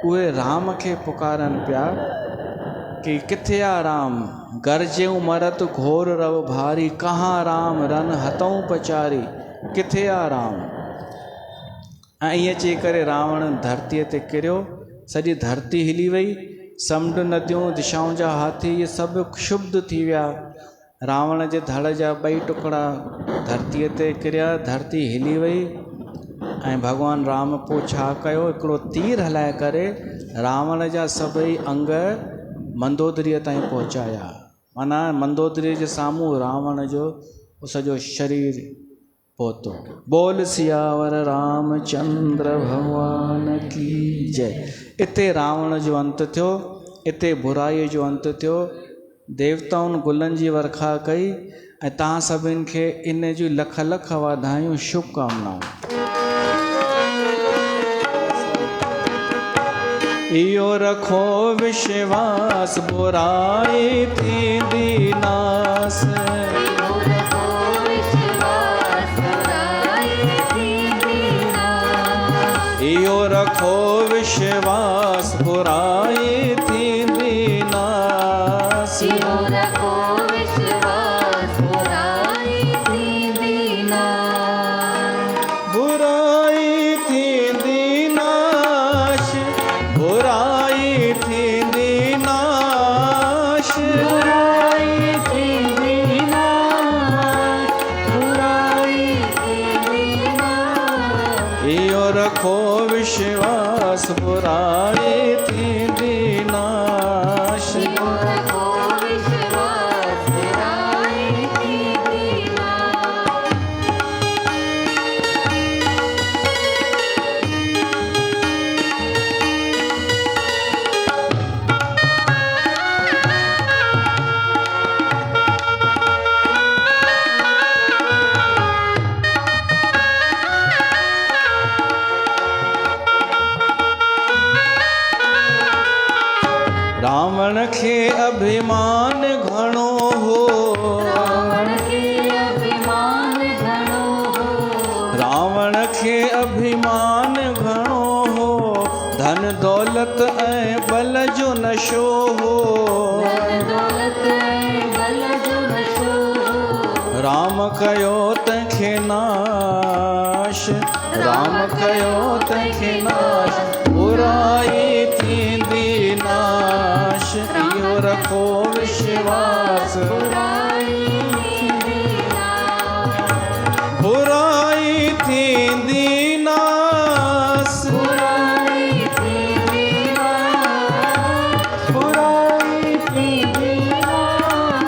उहे राम खे पुकारनि पिया कि किथे आ राम, गरजेऊं मरत घोर रव भारी, कहाँ राम रन हथऊं पचारी, किथे आ राम। ऐं ईअं चई करे रावण धरतीअ ते किरियो, सॼी धरती हिली वई, समुंड नदियूं दिशाऊं जा हाथी इहे सभु क्षुब्ध थी विया। रावण जे धड़ जा 2 टुकड़ा धरतीअ ते किरिया, धरती हिली वई। ऐं भॻवानु राम पोइ छा कयो, हिकिड़ो तीर हलाए करे रावण जा सभई अंग मंदोदरीअ ताईं पहुचाया। माना मंदोदरीअ जे साम्हूं रावण जो सॼो शरीर पहुतो। बोल सियावर रामचंद्र भगवान की जय। इते रावण जो अंत थियो, इते बुराईअ जो अंत थियो। देवताउनि गुलनि जी वर्खा कई, ऐं तव्हां सभिनि खे इन जूं लख लख वाधायूं, शुभकामनाऊं। इहो रखो विश्वास, बुराई थींदी नास। इहो रखो विश्वास, बुराई थींदी नास। बुराई थींदी नाश, बुराई थींदी नाश, बुराई थींदी नाश, बुराई थींदी नाश। इहो रखो विश्वास, बुराई थींदी नाश। रावण खे अभिमान घणो हो, रावण खे अभिमान घणो हो, रावण खे अभिमान घणो हो। धन दौलत ऐं बल जो नशो हो, धन दौलत ऐं बल जो नशो हो। राम कयो तंहिंखे नाश, राम कयो तंहिंखे नाश। बुराई थींदी नाश, इहो रखो विश्वास, बुराई थींदी नाश, बुराई थींदी नाश, बुराई थींदी नाश,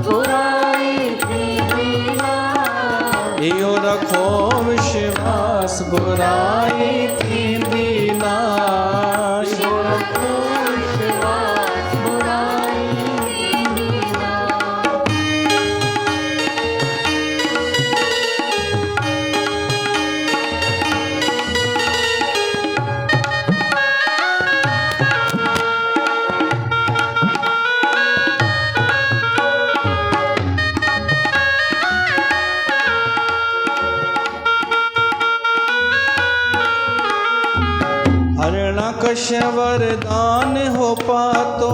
बुराई थींदी नाश। इहो रखो विश्वास, बुराई हरणकश वरदान हो पातो,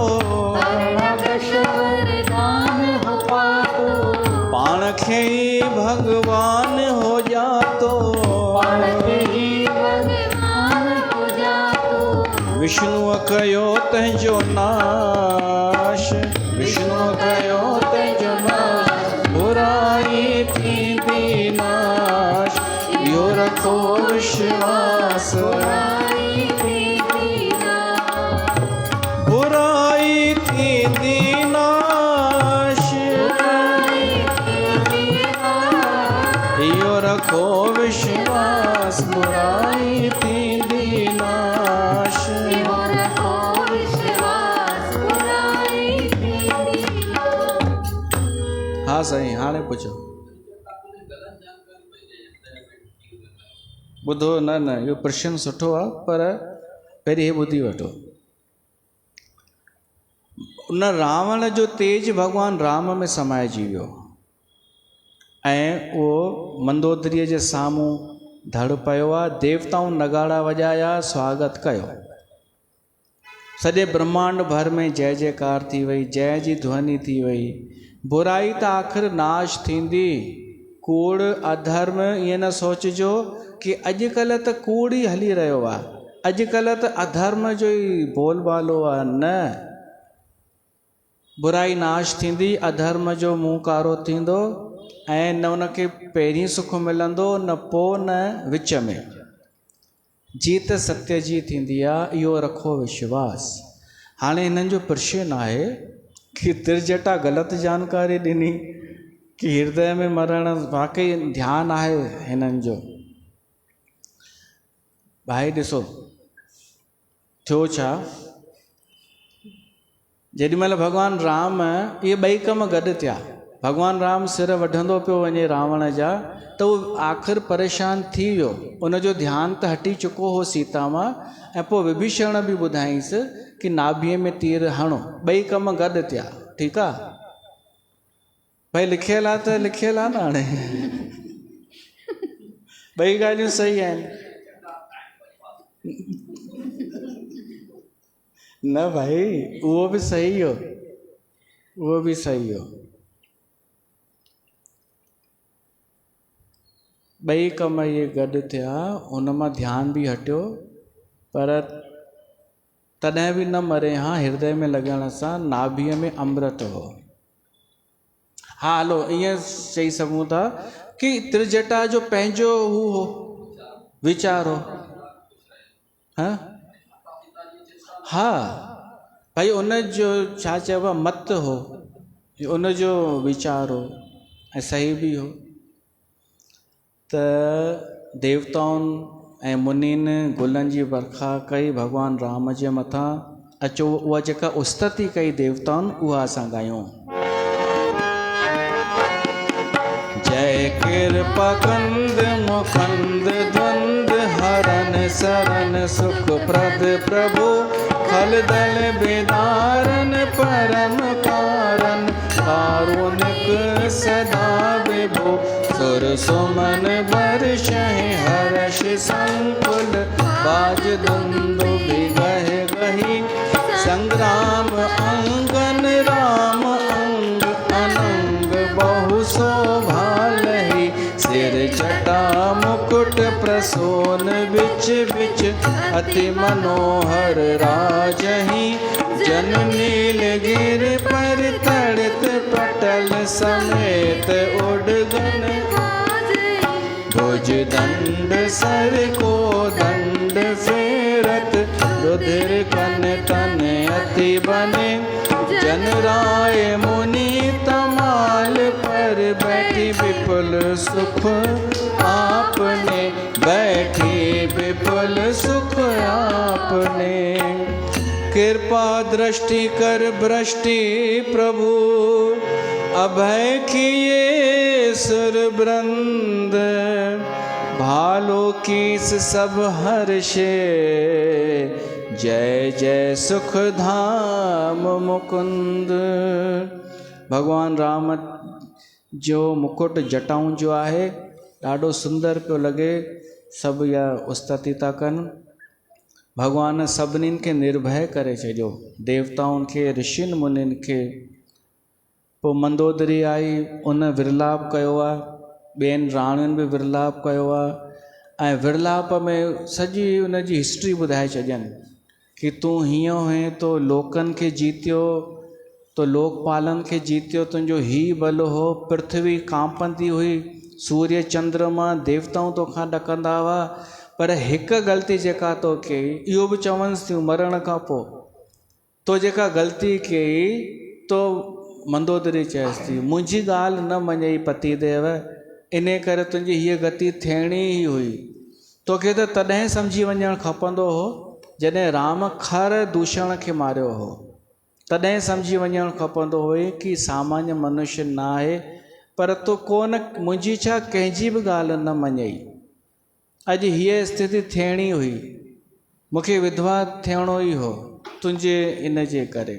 हरणकश वरदान हो पातो, पाण खे ही भगवान हो जातो, पाण खे ही भगवान हो जातो। विष्णु कयो तंहिंजो नाश, विष्णु कयो तंहिंजो नाश, बुराई थींदी नाश, इहो रखो विश्वास, बुराई थींदी नाश, बुराई थींदी नाश, बुराई थींदी नाश, इहो रखो विश्वास, बुराई थींदी नाश। इहो रखो विश्वास, बुराई थींदी नाश। हाँ साईं, हाणे पुछो। ॿुधो, न न इहो प्रश्न सुठो आहे, पर पहिरीं हे ॿुधी वठो। उन रावण जो तेज भॻवानु राम में समाइजी वियो ऐं उहो मंदोदरीअ जे साम्हूं धड़ पियो आहे। देवताऊं नगाड़ा वॼाया, स्वागत कयो। सॼे ब्रह्मांड भर में जय जयकार थी वई, जय जी ध्वनि थी वई। बुराई त आख़िर नाश थींदी, कूड़ अधर्म ईअं न सोचिजो कि अॼुकल्ह त कूड़ ई हली रहियो आहे, अॼुकल्ह त अधर्म जो ई बोलबालो आहे। न, बुराई नाश थींदी, अधर्म जो मुंहुं कारो थींदो ऐं न उनखे पहिरीं सुख मिलंदो, न पोइ न विच में। जीत सत्य जी थींदी आहे, इहो रखो विश्वास। हाणे हिननि जो प्रश्न आहे कि त्रिजटा ग़लति जानकारी ॾिनी कि हृदय में मरण वाकई ध्यानु आहे हिननि जो। भाई ॾिसो थियो छा, जेॾीमहिल भॻवानु राम इहे ॿई कम गॾु थिया, भॻवानु राम सिर वढंदो पियो वञे रावण जा, त उहो आख़िर परेशान थी वियो। उनजो ध्यानु त हटी चुको हो सीता मां, ऐं पोइ विभीषण बि ॿुधाईंसि कि नाभीअ में तीर हणो। ॿई कम गॾु थिया, ठीकु आहे भाई, लिखियलु आहे त लिखियलु आहे न। हाणे ॿई ॻाल्हियूं सही आहिनि न भाई, उहो बि सही हो, उहो बि सही हो। ॿई कम इहे गॾु थिया, हुन मां ध्यानु बि हटियो, पर तॾहिं बि न मरे। हाँ, हृदय में लॻण सां नाभीअ में अमृत हो। हा हलो, ईअं चई सघूं था कि त्रिजटा जो पंहिंजो हू हो, वीचार हो। हा भाई, उनजो छा चइबो आहे, मत हो, उनजो वीचार हो ऐं सही बि हो। त देवताउनि ऐं मुनिन गुलनि जी वर्खा कई भॻवानु राम जे मथां। अचो, उहा जेका उस्तति कई देवताउनि, उहा असां ॻायूं। जय कृपा कंद मुकुंद द्वंद हरन सरन सुख प्रद प्रभु, खल दल बेदारन परम कारण, कारुणिक सदा विभो, सुर सुमन बरषहि हर्ष संकुल, बाज दुंदुभि गहि गहि, संग्राम अंगन राम अंग अनंग बहु शोभालहि, सिर जटा मुकुट प्रसोन बिच बिच, अति मनोहर राजहि, जन नील गिर पर तड़ित पटल समेत उडगन, भुज दंड सर को दंड फेरत, रुधिर कन तन अति बने, जन राय मुनि तमाल पर बैठी विपुल सुख आपने, बैठी विपुल सुख आपने। कृपा दृष्टि कर भ्रष्टि प्रभु, अभय किए सुर वृंद, भालो कीस सब हर्षे, जय जय सुख धाम मुकुंद। भगवान राम जो मुकुट जटाऊं जो आहे ॾाढो सुंदर पियो लॻे। सभु इहा उस्तति था कनि। भगवान सभिनीनि खे निर्भय करे छॾियो, देवताउनि खे, ऋषियुनि मुनियुनि खे। पोइ मंदोदरी आई, उन विरलाप कयो आहे, ॿियनि राणियुनि बि विरलाप कयो आहे, ऐं विरलाप में सॼी उनजी हिस्ट्री ॿुधाए छॾियनि कि तूं हीअं हुएं तो लोकनि खे जीतियो, तो लोकपालनि खे जीतियो, तुंहिंजो ही बल हो, पृथ्वी कांपंदी हुई, सूर्य चंद्रमा देवताऊं तोखां ॾकंदा हुआ, पर हिकु ग़लती जेका तो कई, इहो बि चवनिसि थियूं मरण खां पोइ, तो जेका ग़लती कई तो मंदोदरी चएसि थी मुंहिंजी ॻाल्हि न मञई पतिदेव, इन करे तुंहिंजी हीअ गति थियणी ई हुई। तोखे त तॾहिं सम्झी वञणु खपंदो हो जॾहिं राम खर दूषण खे मारियो हो, तॾहिं सम्झी वञणु खपंदो हुई कि सामान्य मनुष्य न आहे, पर तो कोन मुंहिंजी छा कंहिंजी बि ॻाल्हि न मञई। अॼु हीअ स्थिति थियणी हुई, मूंखे विधवा थियणो ई हो तुंहिंजे इन जे करे।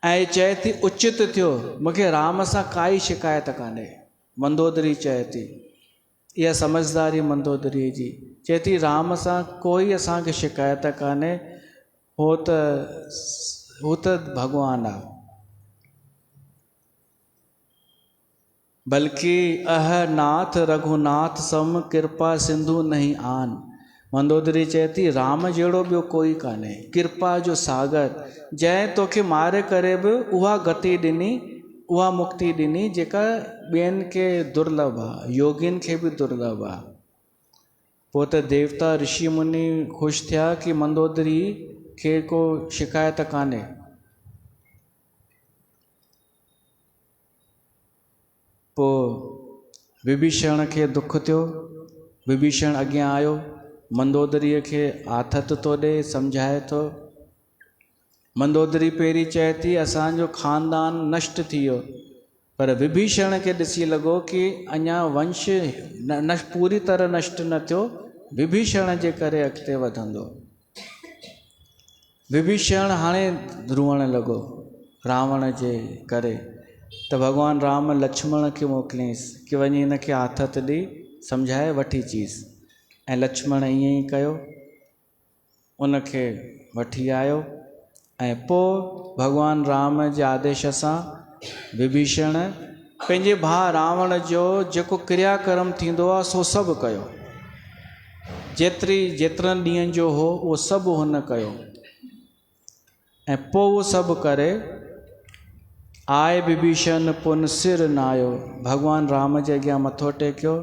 ऐं चए थी उचित थियो, मूंखे राम सां काई शिकायत कान्हे। मंदोदरी चए थी, इहा समझदारी मंदोदरी जी, चए थी राम सां कोई असांखे शिकायत कान्हे, हो त भॻवानु आहे। बल्कि अह नाथ रघुनाथ सम कृपा सिंधु नहीं आन। मंदोदरी चए थी राम जहिड़ो ॿियो कोई कान्हे, कृपा जो सागर, जंहिं तोखे मारे करे बि उहा गति ॾिनी, उहा मुक्ति ॾिनी जेका ॿियनि खे दुर्लभ आहे, योगियुनि खे बि दुर्लभ आहे। पोइ त देवता ऋषि मुनि ख़ुशि थिया कि मंदोदरी खे को शिकायत कान्हे। पोइ विभीषण खे दुख थियो, विभीषण अॻियां आयो, मंदोदरीअ खे आथत थो ॾे, सम्झाए थो। मंदोदरी पहिरीं चए थी असांजो ख़ानदान नष्ट थी वियो, पर विभीषण खे ॾिसी लॻो कि अञा वंश न पूरी तरह नष्ट न थियो, विभीषण जे करे अॻिते वधंदो। विभीषण हाणे रुअण लॻो रावण जे करे, त भॻवानु राम लक्ष्मण खे मोकिलियईंसि कि वञी हिन खे आथत ॾेई सम्झाए वठी अचीसि। ऐं लक्ष्मण ईअं ई कयो, उनखे वठी आयो। ऐं पोइ भॻवानु राम जे आदेश सां विभीषण पंहिंजे भाउ रावण जो जेको क्रियाक्रम थींदो आहे सो सभु कयो, जेतिरनि ॾींहंनि जो हो उहो सभु हुन कयो। ऐं पोइ उहो सभु करे आए विभीषण पुन सिर नायो, भॻवानु राम जे अॻियां मथो टेकियो।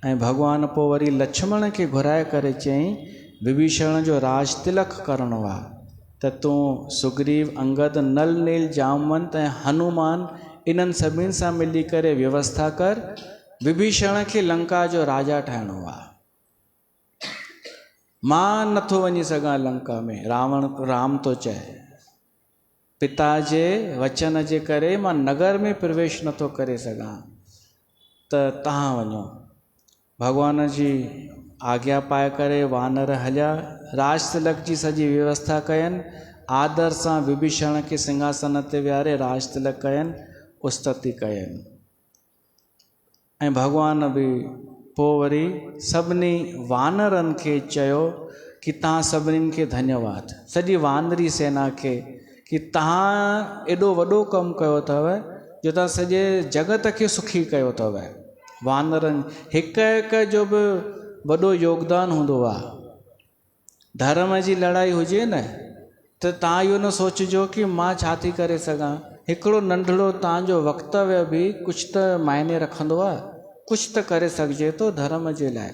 ऐं भॻवानु पोइ वरी लक्ष्मण खे घुराए करे चयईं विभीषण जो राज तिलक करणो आहे, त तूं सुग्रीव अंगद नल नील जामवंत ऐं हनुमान इन्हनि सभिनि सां मिली करे व्यवस्था कर, विभीषण खे लंका जो राजा ठाहिणो आहे। मां नथो वञी सघां लंका में, राम तो चए, पिता जे वचन जे करे मां नगर में प्रवेश नथो करे सघां, त तव्हां वञो। भॻवान जी आज्ञा पाए करे वानर हलिया, राज तिलक जी सॼी व्यवस्था कयनि, आदर सां विभीषण खे सिंहासन ते विहारे राज तिलक कयनि, उस्तति कयनि। ऐं भॻवान बि पोइ वरी सभिनी वानरनि खे चयो कि तव्हां सभिनीनि खे धन्यवाद, सॼी वानरी सेना खे, कि तव्हां एॾो वॾो कमु कयो अथव जो तव्हां सॼे जगत खे सुखी कयो अथव। वानरनि हिकु हिकु जो बि वॾो योगदान हूंदो आहे। धर्म जी लड़ाई हुजे न त तव्हां इहो न सोचिजो कि मां छा थी करे सघां, हिकिड़ो नंढड़ो तव्हांजो वक्तव्य बि कुझु त मायने रखंदो आहे, कुझु त करे सघिजे थो धर्म जे लाइ।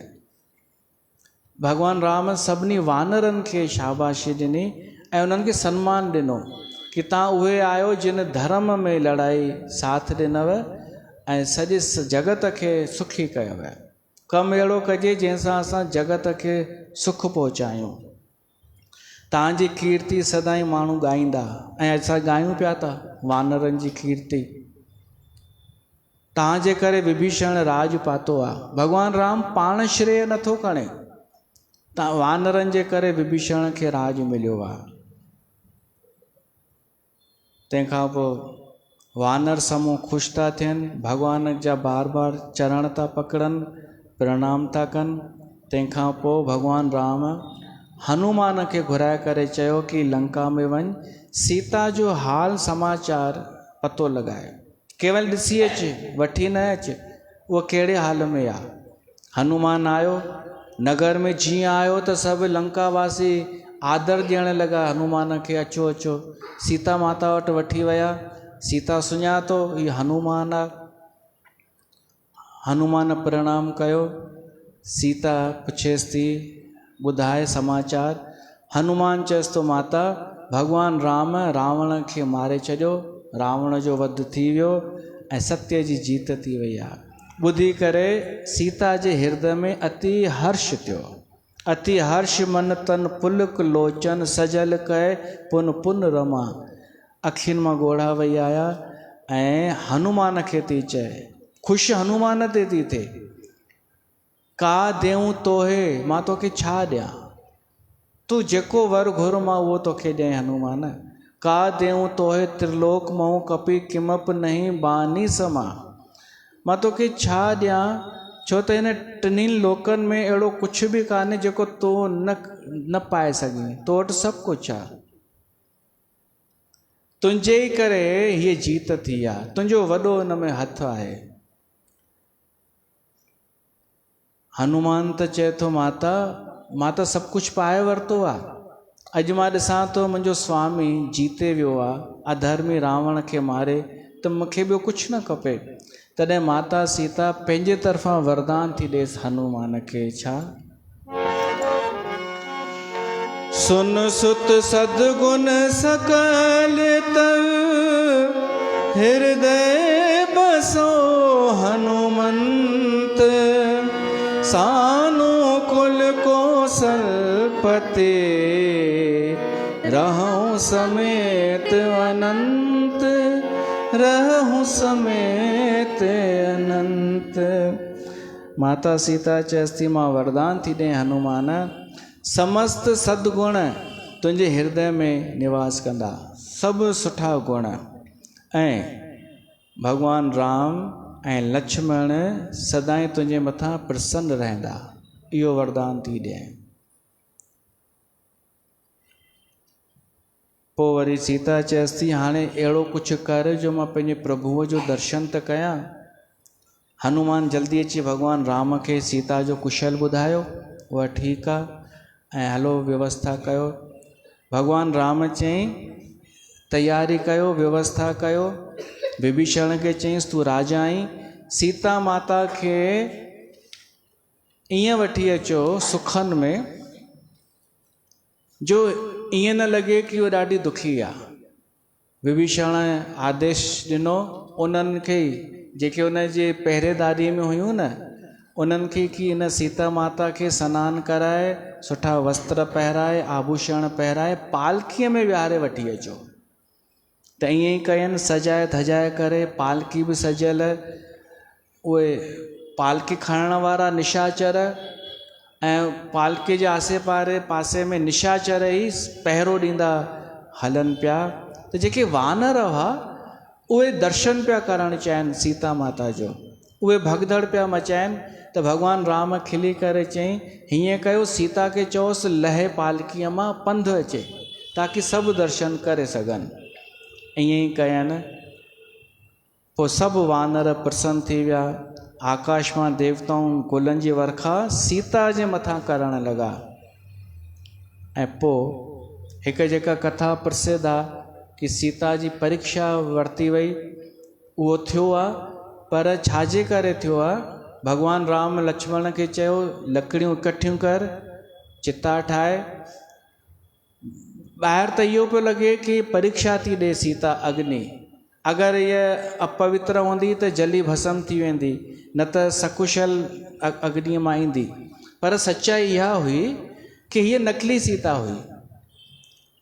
भॻवानु राम सभिनी वानरनि खे शाबाशी ॾिनी ऐं उन्हनि खे सम्मान ॾिनो कि तव्हां उहे आहियो जिन धर्म में लड़ाई साथ ॾिनव ऐं सॼे जगत खे सुखी कयव। कमु अहिड़ो कजे जंहिंसां असां जगत खे सुख पहुचायूं। तव्हांजी कीर्ति सदाईं माण्हू ॻाईंदा ऐं असां ॻायूं पिया था वानरनि जी कीर्ति। तव्हांजे करे विभीषण राज पातो आहे। भॻवानु राम पाण श्रेय नथो खणे, वानरनि जे करे विभीषण खे राज मिलियो आहे। तंहिंखां पोइ वानर समूह ख़ुशि था थियनि, भॻवान जा बार बार चरण था पकड़नि, प्रणाम था कनि। तंहिंखां पोइ भॻवानु राम हनुमान खे घुराए करे चयो कि लंका में वञ, सीता जो हाल समाचार पतो लॻाए, केवल ॾिसी अचु, वठी न अचु उहो कहिड़े हाल में आहे। हनुमान आयो, नगर में जीअं आयो त सभु लंका वासी आदर ॾियण लॻा हनुमान खे, अचो अचो। सीता माता वटि वठी विया, सीता सुञातो हीउ हनुमान आहे। हनुमान प्रणाम कयो, सीता पुछेसि थी ॿुधाए समाचार। हनुमान चएसि थो माता भॻवान राम रावण खे मारे छॾियो, रावण जो वध थी वियो ऐं सत्य जी जीत थी वई आहे। ॿुधी करे सीता जे हृदय में अति हर्ष थियो, अति हर्ष मन तन पुलक लोचन सजल कय पुन पुन रमा। अखियुनि मां ॻोढ़ा वही आया ऐं हनुमान खे थी चए, ख़ुशि हनुमान ते थी थिए, का ॾियूं तोहे, मां तोखे छा ॾियां, तूं जेको वर घुर मां उहो तोखे ॾियां हनुमान। का ॾियूं तोहे त्रिलोक महु कपि किमप नहीं बानी समा, मां तोखे छा ॾियां, छो त हिन टिनिनि लोकनि में अहिड़ो कुझु बि कान्हे जेको तूं न पाए सघीं, तो वटि सभु कुझु आहे। तुंहिंजे ई करे हीअ जीत थी आहे, तुंहिंजो वॾो हिन में हथु आहे। हनुमान त चए थो माता मां त सभु कुझु पाए वरितो आहे, अॼु मां ॾिसां थो मुंहिंजो स्वामी जीते वियो आहे, अधर्मी रावण खे मारे, त मूंखे ॿियो कुझु न खपे। तॾहिं माता सीता पंहिंजे तरफ़ां वरदान थी ॾेसि हनुमान खे, छा? सुन सुत सदगुण सकल तव हृदय बसो हनुमंत, सानु कुल कौशलपति रहूं समेत अनंत, रहूं समेत अनंत। माता सीता चएसि थी मां वरदान थी ॾियां हनुमान, समस्त सदगुण तुंहिंजे हृदय में निवास कंदा, सभु सुठा गुण, ऐं भॻवान राम ऐं लक्ष्मण सदाईं तुंहिंजे मथां प्रसन्न रहंदा, इहो वरदान थी ॾियां। पोइ वरी सीता चएसि थी हाणे अहिड़ो कुझु कर जो मां पंहिंजे प्रभुअ जो दर्शन त कयां। हनुमान जल्दी अची भॻवान राम खे सीता जो कुशल ॿुधायो, उहा ठीकु आहे ऐं हलो व्यवस्था कयो। भॻवान राम चयईं तयारी कयो, व्यवस्था कयो। विभीषण खे चयईंसि तूं राजा आहीं, सीता माता खे ईअं वठी अचो सुखनि में जो ईअं न लॻे कि उहा ॾाढी दुखी आहे। विभीषण आदेश ॾिनो उन्हनि खे जेके उन जे पहिरेदारी में हुयूं न, उन्हनि खे कि इन सीता माता खे सनानु कराए, सुठा वस्त्र पहिराए, आभूषण पहिराए, पालकीअ में विहारे वठी अचो। त ईअं ई कयनि, सजाए धजाए करे, पालकी बि सजियल, उहे पालकी खणण वारा निशाचर ऐं पालकी जे आसे पासे में निशाचर ई पहिरो ॾींदा हलनि पिया। त जेके वानर हुआ उहे दर्शन पिया करणु चाहिनि सीता माता जो, उहे भगदड़ पिया मचाइनि। त भॻवान राम खिली करे चयईं हीअं कयो, सीता खे चयोसि लहे पालकीअ मां पंधु अचे ताकी सभु दर्शन करे सघनि। ईअं ई कयनि। पोइ सभु वानर प्रसन्न थी विया, आकाश मां देवताऊं गुलनि जी वर्खा सीता जे मथां करणु लॻा। ऐं पोइ हिकु जेका कथा प्रसिद्ध आहे कि सीता जी परीक्षा वरिती वई, उहो थियो आहे, पर छाजे करे थियो आहे? भॻवान राम लक्ष्मण खे चयो लकड़ियूं इकट्ठियूं कर, चिता ठाहे। ॿाहिरि त इहो पियो लॻे कि परीक्षा थी ॾे सीता अग्नि, अगरि इहा अपवित्र हूंदी त जली भस्म थी वेंदी, न त सकुशल अग्निअ मां ईंदी। पर सच्चाई इहा हुई कि हीअ नकली सीता हुई।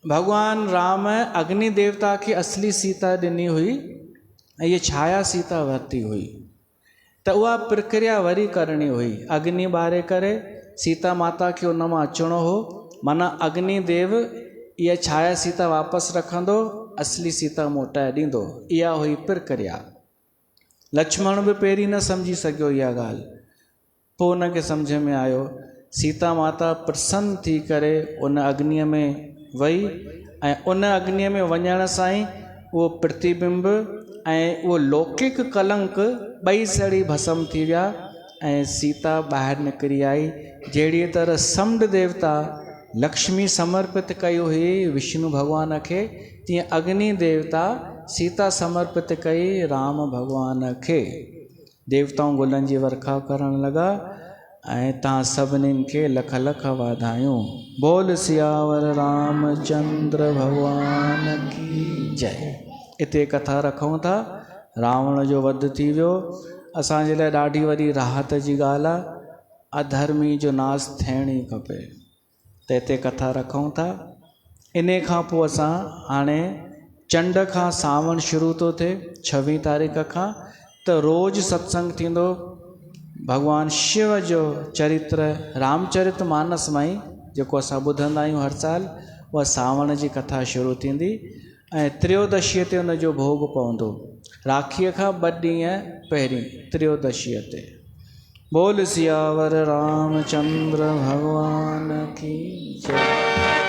भॻवान राम अग्नि देवता खे असली सीता ॾिनी हुई ऐं इहा छाया सीता वरिती हुई। त उहा प्रक्रिया वरी करणी हुई, अग्नि ॿारे करे सीता माता खे उन मां अचिणो हो, माना अग्नि देव इहा छाया सीता वापसि रखंदो, असली सीता मोटाए ॾींदो। इहा हुई प्रक्रिया। लक्ष्मण बि पहिरीं न सम्झी सघियो इहा ॻाल्हि। पोइ हुनखे सम्झ में आयो सीता माता प्रसन्न थी करे उन अग्निअ में वई ऐं उन अग्निअ में वञण सां ई उहो प्रतिबिंब ऐं उहो लौकिक कलंक ॿई सड़ी भस्म थी विया ऐं सीता ॿाहिरि निकिरी आई। जहिड़ी तरह समुंड देवता लक्ष्मी समर्पित कई हुई विष्णु भॻवान खे, तीअं अग्नि देवता सीता समर्पित कई राम भॻवान खे। देवताऊं गुलनि जी वर्खा करण लॻा ऐं तव्हां सभिनीनि खे लख लख वाधायूं। बोल सियावर रामचंद्र भॻवान की जय। हिते कथा रखूं था, रावण जो वध थी वियो। असांजे लाइ ॾाढी वॾी राहत जी ॻाल्हि आहे, अधर्मी जो नाश थियण ई खपे, त हिते कथा रखूं था। इन खां पोइ असां हाणे चंड खां सावण शुरू थो थिए 26 तारीख़ खां, त रोज़ु सत्संग थींदो। भगवान शिव जो चरित्र रामचरित मानस मां ई जेको असां ॿुधंदा आहियूं हर साल, उहा सावण जी कथा शुरू थींदी ऐं त्रयोदशीअ ते उन जो भोग पवंदो, राखीअ खां 2 ॾींहं पहिरीं त्रयोदशीअ ते। बोल सियावर रामचंद्र भगवान की जय।